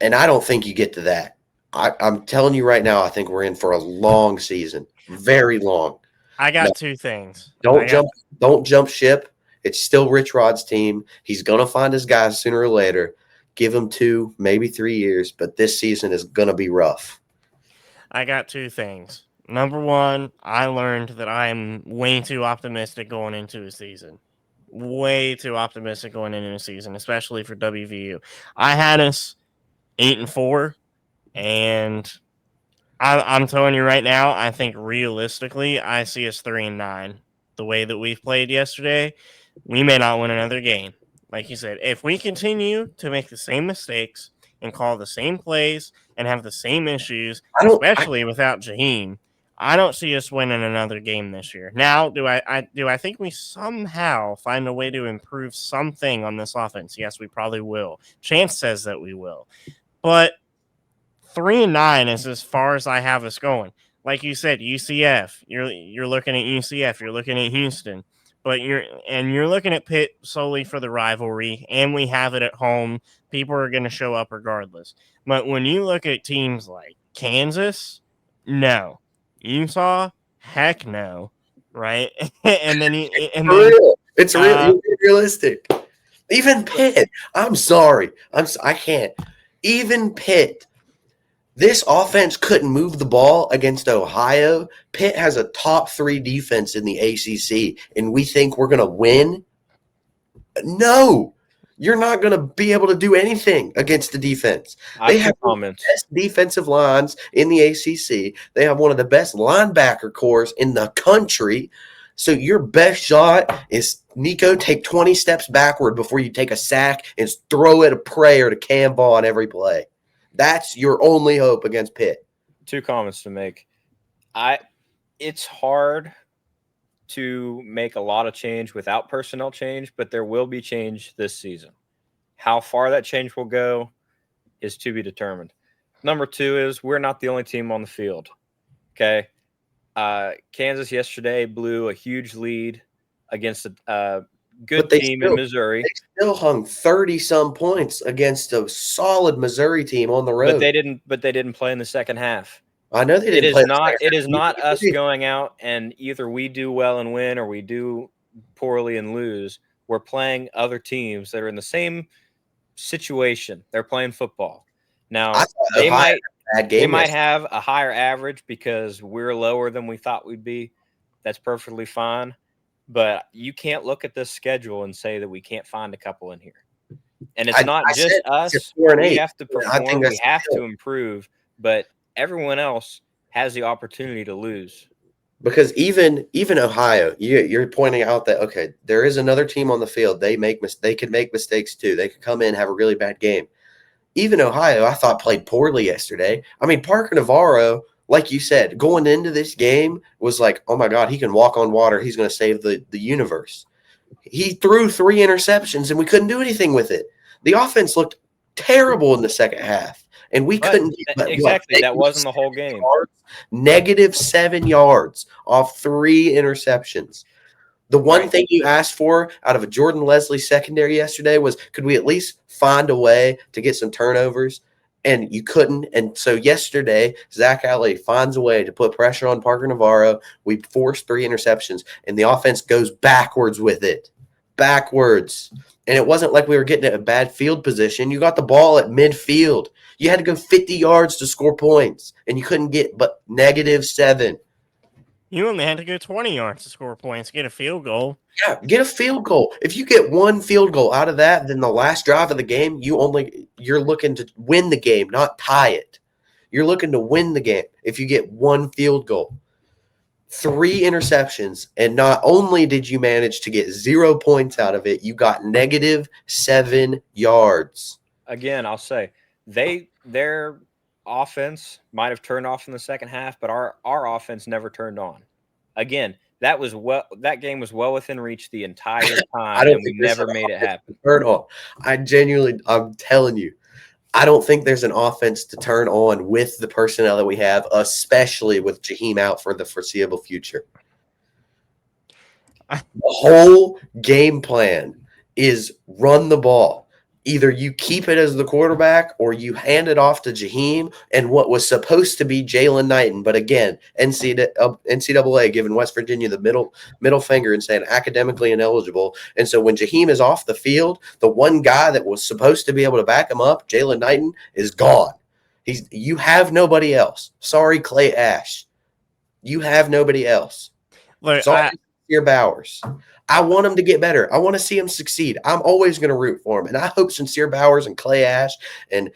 And I don't think you get to that. I'm telling you right now, I think we're in for a long season, very long. I got two things. Don't jump ship. It's still Rich Rod's team. He's gonna find his guys sooner or later. Give him 2, maybe 3 years, but this season is gonna be rough. I got two things. Number one, I learned that I am way too optimistic going into a season. Way too optimistic going into a season, especially for WVU. I had us 8-4, and I'm telling you right now, I think realistically, I see us 3-9. The way that we've played yesterday, we may not win another game. Like you said, if we continue to make the same mistakes and call the same plays and have the same issues, especially without Jaheim, I don't see us winning another game this year. Now, do I think we somehow find a way to improve something on this offense? Yes, we probably will. Chance says that we will, but 3-9 is as far as I have us going. Like you said, UCF. You're looking at UCF. You're looking at Houston, but you're looking at Pitt solely for the rivalry, and we have it at home. People are going to show up regardless. But when you look at teams like Kansas, no. Utah, heck no. Right? It's really realistic. Even Pitt. I'm sorry. I can't. Even Pitt. This offense couldn't move the ball against Ohio. Pitt has a top 3 defense in the ACC, and we think we're going to win? No. You're not going to be able to do anything against the defense. They have the best defensive lines in the ACC. They have one of the best linebacker cores in the country. So your best shot is, Nico, take 20 steps backward before you take a sack and throw it a prayer to Cam Vaughn every play. That's your only hope against Pitt. 2 comments to make. It's hard to make a lot of change without personnel change, but there will be change this season. How far that change will go is to be determined. Number 2 is we're not the only team on the field. Okay. Kansas yesterday blew a huge lead against a good team in Missouri. They still hung 30-some points against a solid Missouri team on the road. But they didn't play in the second half. I know they didn't. It is not us going out and either we do well and win or we do poorly and lose. We're playing other teams that are in the same situation. They're playing football. Now they might have a higher average because we're lower than we thought we'd be. That's perfectly fine. But you can't look at this schedule and say that we can't find a couple in here. And it's not just us. We have to perform. We have to improve. But everyone else has the opportunity to lose. Because even Ohio, you're pointing out that, okay, there is another team on the field. They could make mistakes too. They could come in and have a really bad game. Even Ohio, I thought, played poorly yesterday. I mean, Parker Navarro, like you said, going into this game was like, oh my God, he can walk on water. He's going to save the universe. He threw 3 interceptions and we couldn't do anything with it. The offense looked terrible in the second half, and we couldn't. Exactly. That wasn't the whole game. -7 yards off 3 interceptions. The one thing you asked for out of a Jordan Leslie secondary yesterday was, could we at least find a way to get some turnovers? And you couldn't. And so yesterday, Zach Alley finds a way to put pressure on Parker Navarro. We forced 3 interceptions, and the offense goes backwards with it. Backwards. And it wasn't like we were getting a bad field position. You got the ball at midfield. You had to go 50 yards to score points, and you couldn't get but -7. You only had to go 20 yards to score points, get a field goal. Yeah, get a field goal. If you get 1 field goal out of that, then the last drive of the game, you're looking to win the game, not tie it. You're looking to win the game if you get 1 field goal. 3 interceptions, and not only did you manage to get 0 points out of it, you got -7 yards. Again, I'll say their offense might have turned off in the second half, but our offense never turned on. Again, that game was well within reach the entire time, and we never made it happen. I'm telling you, I don't think there's an offense to turn on with the personnel that we have, especially with Jaheim out for the foreseeable future. The whole game plan is run the ball. Either you keep it as the quarterback or you hand it off to Jaheim and what was supposed to be Jalen Knighton. But again, NCAA giving West Virginia the middle finger and saying academically ineligible. And so when Jaheim is off the field, the one guy that was supposed to be able to back him up, Jalen Knighton, is gone. You have nobody else. Sorry, Clay Ash. You have nobody else. Look, Sorry, Sear Bowers. I want him to get better. I want to see him succeed. I'm always going to root for him. And I hope Sincere Bowers and Clay Ash and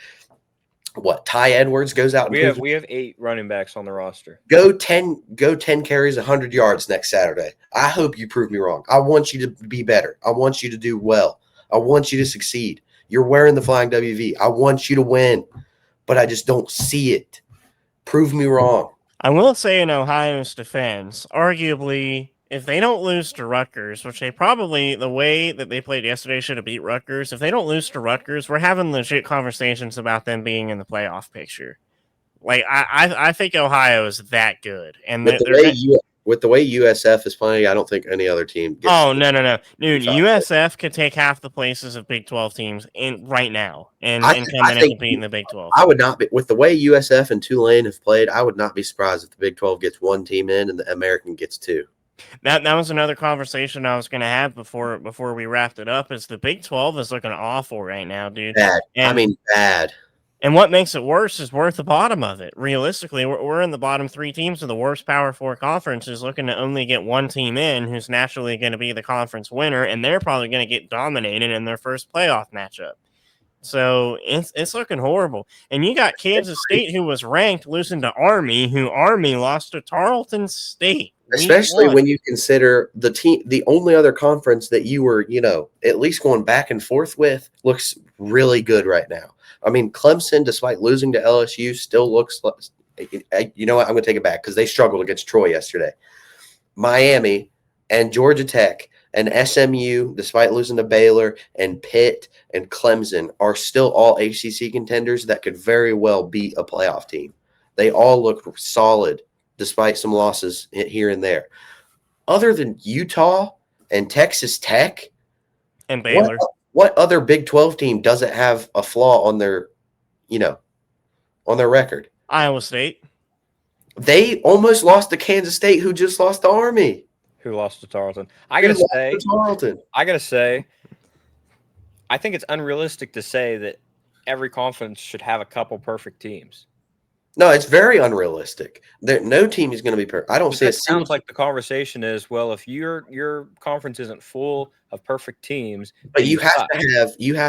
Ty Edwards goes out. We have 8 running backs on the roster. Go 10 carries, 100 yards next Saturday. I hope you prove me wrong. I want you to be better. I want you to do well. I want you to succeed. You're wearing the flying WV. I want you to win, but I just don't see it. Prove me wrong. I will say in Ohio's defense, arguably, if they don't lose to Rutgers, which they probably, the way that they played yesterday, should have beat Rutgers. If they don't lose to Rutgers, we're having legit conversations about them being in the playoff picture. Like, I think Ohio is that good. And with the way USF is playing, I don't think any other team gets no. Dude, USF could take half the places of Big 12 teams right now and come in and compete in the Big 12. I would not be, with the way USF and Tulane have played, I would not be surprised if the Big 12 gets 1 team in and the American gets 2. That was another conversation I was going to have before we wrapped it up. Is the Big 12 is looking awful right now, dude. Bad. Bad. And what makes it worse is we're at the bottom of it. Realistically, we're in the bottom 3 teams of the worst Power 4 conferences, looking to only get 1 team in, who's naturally going to be the conference winner, and they're probably going to get dominated in their first playoff matchup. So it's looking horrible. And you got Kansas State, who was ranked, losing to Army, who Army lost to Tarleton State. Especially when you consider the only other conference that you were, at least going back and forth with, looks really good right now. I mean, Clemson, despite losing to LSU, still looks like, you know what? I'm going to take it back because they struggled against Troy yesterday. Miami and Georgia Tech and SMU, despite losing to Baylor and Pitt and Clemson, are still all ACC contenders that could very well beat a playoff team. They all look solid despite some losses here and there. Other than Utah and Texas Tech and Baylor, what other Big 12 team doesn't have a flaw on their, on their record? Iowa State. They almost lost to Kansas State, who just lost to Army. Who lost to Tarleton. I gotta say, I think it's unrealistic to say that every conference should have a couple perfect teams. No, it's very unrealistic. No team is going to be perfect. I don't see it. Sounds like the conversation is, well, if your conference isn't full of perfect teams, but you have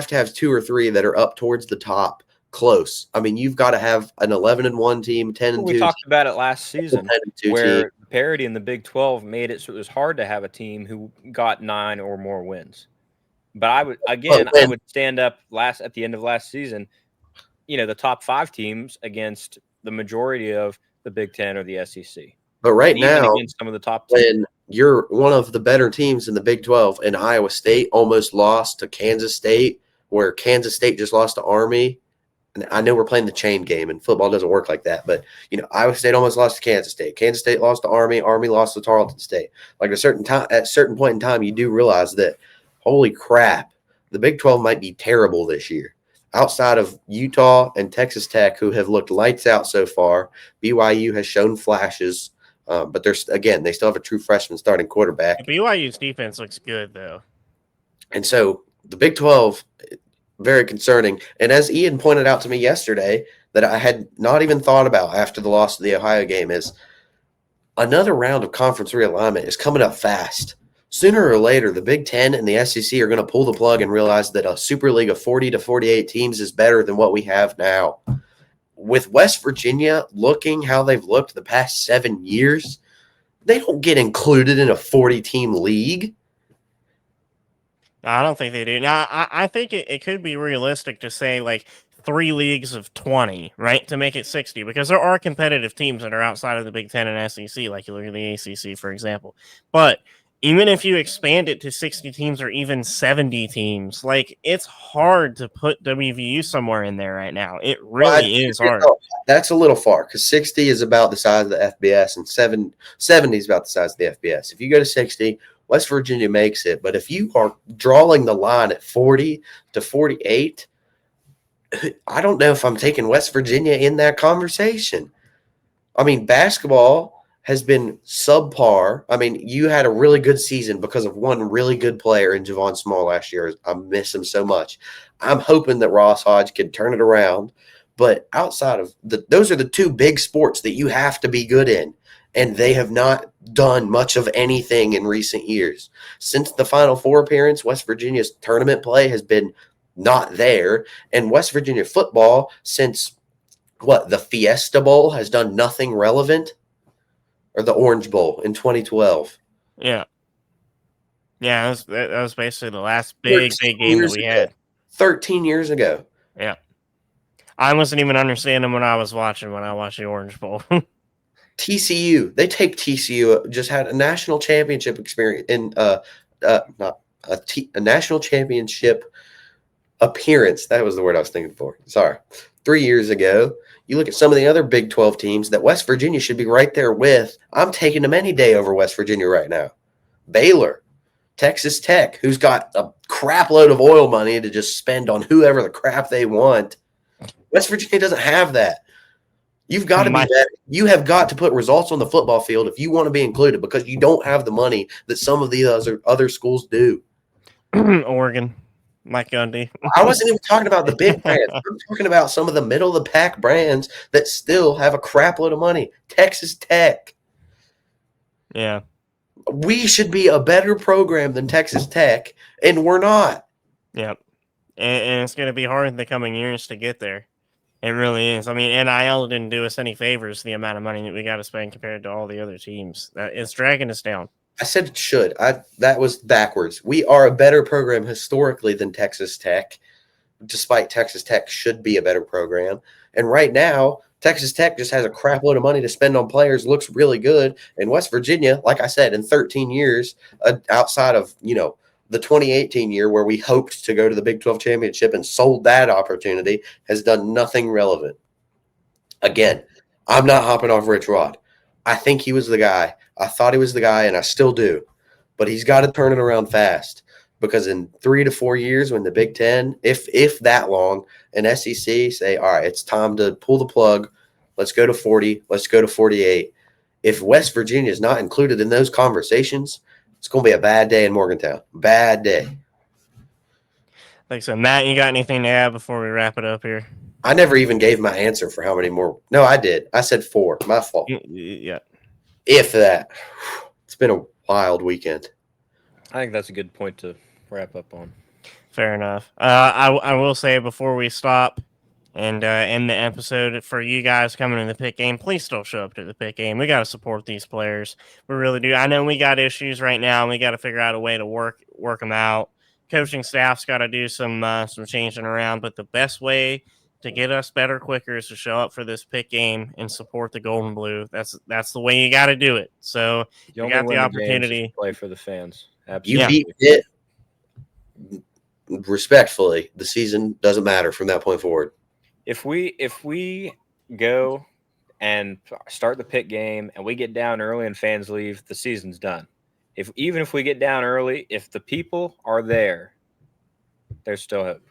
to have 2 or 3 that are up towards the top, close. I mean, you've got to have an 11-1 team, 10-2. We talked about it last season, where the parity in the Big 12 made it so it was hard to have a team who got 9 or more wins. But I would stand up at the end of last season, the top 5 teams against the majority of the Big 10 or the SEC. But right now, against some of the top teams, when you're one of the better teams in the Big 12 and Iowa State almost lost to Kansas State, where Kansas State just lost to Army. And I know we're playing the chain game and football doesn't work like that, but Iowa State almost lost to Kansas State. Kansas State lost to Army. Army lost to Tarleton State. Like at a certain point in time, you do realize that, holy crap, the Big 12 might be terrible this year. Outside of Utah and Texas Tech, who have looked lights out so far, BYU has shown flashes, but they still have a true freshman starting quarterback. BYU's defense looks good, though. And so the Big 12, very concerning. And as Ian pointed out to me yesterday, that I had not even thought about after the loss of the Ohio game, is another round of conference realignment is coming up fast. Sooner or later, the Big 10 and the SEC are going to pull the plug and realize that a Super League of 40 to 48 teams is better than what we have now. With West Virginia looking how they've looked the past 7 years, they don't get included in a 40-team league. I don't think they do. Now, I think it could be realistic to say, like, 3 leagues of 20, right, to make it 60, because there are competitive teams that are outside of the Big 10 and SEC, like you look at the ACC, for example. But even if you expand it to 60 teams or even 70 teams, like it's hard to put WVU somewhere in there right now. It really is hard. That's a little far because 60 is about the size of the FBS and 70 is about the size of the FBS. If you go to 60, West Virginia makes it. But if you are drawing the line at 40 to 48, I don't know if I'm taking West Virginia in that conversation. I mean, basketball has been subpar. I mean, you had a really good season because of one really good player in Javon Small last year. I miss him so much. I'm hoping that Ross Hodge can turn it around. But outside of those are the two big sports that you have to be good in. And they have not done much of anything in recent years. Since the Final Four appearance, West Virginia's tournament play has been not there. And West Virginia football, since the Fiesta Bowl has done nothing relevant, or the Orange Bowl in 2012. Yeah. Yeah, that was basically the last big game that we had. 13 years ago. Yeah. I wasn't even understanding when I watched the Orange Bowl. TCU, they take TCU, just had a national championship experience in not a national championship appearance. That was the word I was thinking for. Sorry. 3 years ago. You look at some of the other Big 12 teams that West Virginia should be right there with. I'm taking them any day over West Virginia right now. Baylor, Texas Tech, who's got a crap load of oil money to just spend on whoever the crap they want. West Virginia doesn't have that. You've got to be better. You have got to put results on the football field if you want to be included because you don't have the money that some of the other schools do. Oregon. Mike Gundy. I wasn't even talking about the big brands. I'm talking about some of the middle of the pack brands that still have a crap load of money. Texas Tech. Yeah. We should be a better program than Texas Tech, and we're not. Yep. And it's going to be hard in the coming years to get there. It really is. I mean, NIL didn't do us any favors, the amount of money that we got to spend compared to all the other teams. It's dragging us down. I said it should. That was backwards. We are a better program historically than Texas Tech, despite Texas Tech should be a better program. And right now, Texas Tech just has a crap load of money to spend on players, looks really good. And West Virginia, like I said, in 13 years, outside of, the 2018 year where we hoped to go to the Big 12 championship and sold that opportunity, has done nothing relevant. Again, I'm not hopping off Rich Rod. I think he was the guy. I thought he was the guy, and I still do. But he's got to turn it around fast because in 3 to 4 years when the Big Ten, if that long, and SEC say, all right, it's time to pull the plug. Let's go to 40. Let's go to 48. If West Virginia is not included in those conversations, it's going to be a bad day in Morgantown. Bad day. Thanks. So, Matt, you got anything to add before we wrap it up here? I never even gave my answer for how many more. No, I did. I said 4. My fault. Yeah. If that. It's been a wild weekend. I think that's a good point to wrap up on. Fair enough. I will say before we stop and end the episode, for you guys coming to the pit game, please still show up to the pit game. We got to support these players. We really do. I know we got issues right now, and we got to figure out a way to work them out. Coaching staff's got to do some changing around, but the best way to get us better quicker is to show up for this pit game and support the Gold and Blue. That's the way you got to do it. So you got the opportunity to play for the fans. Absolutely. You beat it respectfully. The season doesn't matter from that point forward. If we go and start the pit game and we get down early and fans leave, the season's done. Even if we get down early, if the people are there, there's still hope.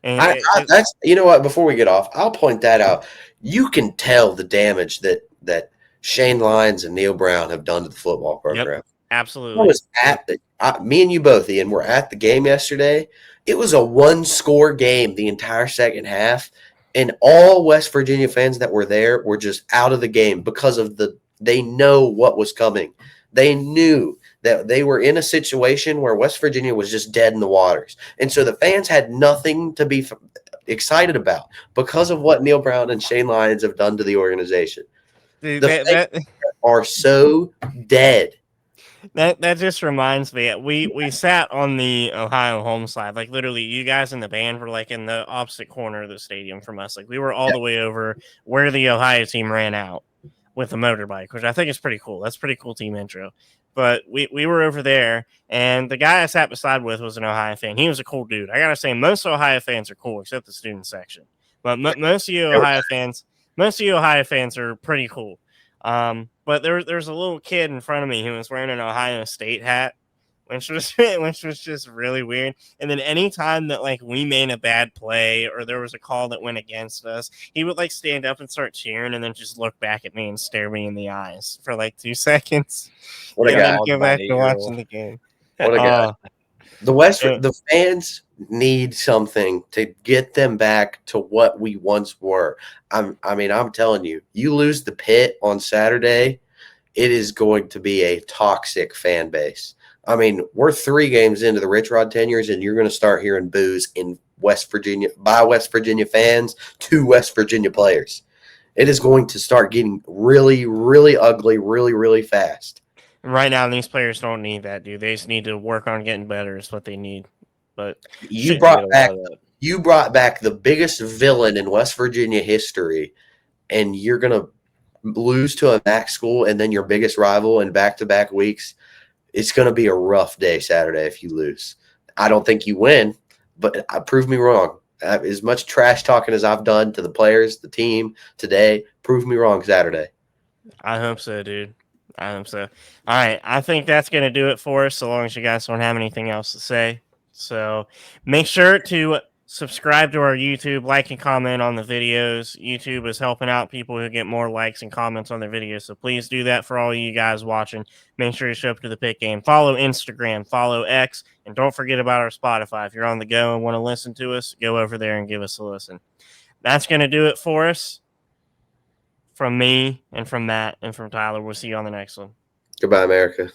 And that's you know what? Before we get off, I'll point that out. You can tell the damage that Shane Lyons and Neil Brown have done to the football program. Yep, absolutely. I was at me and you both, Ian, were at the game yesterday. It was a 1-score game the entire second half, and all West Virginia fans that were there were just out of the game because of they know what was coming. They knew that they were in a situation where West Virginia was just dead in the waters. And so the fans had nothing to be excited about because of what Neil Brown and Shane Lyons have done to the organization. The fans are so dead. That just reminds me, we sat on the Ohio home side, like literally you guys in the band were like in the opposite corner of the stadium from us. Like we were all the way over where the Ohio team ran out. with a motorbike, which I think is pretty cool. That's a pretty cool team intro. But we were over there, and the guy I sat beside with was an Ohio fan. He was a cool dude. I gotta say, most Ohio fans are cool, except the student section. But most of you Ohio fans are pretty cool. But there's a little kid in front of me who was wearing an Ohio State hat, which was just really weird. And then anytime that like we made a bad play or there was a call that went against us, he would like stand up and start cheering and then just look back at me and stare me in the eyes for like 2 seconds. What a And then guy. go back to watching the game. What a guy. Yeah. The fans need something to get them back to what we once were. I'm telling you, you lose the Pit on Saturday, it is going to be a toxic fan base. I mean, we're 3 games into the Rich Rod tenures, and you're going to start hearing boos in West Virginia by West Virginia fans to West Virginia players. It is going to start getting really, really ugly, really, really fast. Right now, these players don't need that, dude. They just need to work on getting better. Is what they need. But You brought back the biggest villain in West Virginia history, and you're going to lose to a MAC school and then your biggest rival in back-to-back weeks. It's going to be a rough day Saturday if you lose. I don't think you win, but prove me wrong. As much trash talking as I've done to the players, the team today, prove me wrong Saturday. I hope so, dude. I hope so. All right. I think that's going to do it for us, so long as you guys don't have anything else to say. So make sure to subscribe to our YouTube, like and comment on the videos. YouTube is helping out people who get more likes and comments on their videos. So please do that for all you guys watching. Make sure you show up to the Pit Game. Follow Instagram, follow X, and don't forget about our Spotify. If you're on the go and want to listen to us, go over there and give us a listen. That's going to do it for us. From me and from Matt and from Tyler. We'll see you on the next one. Goodbye, America.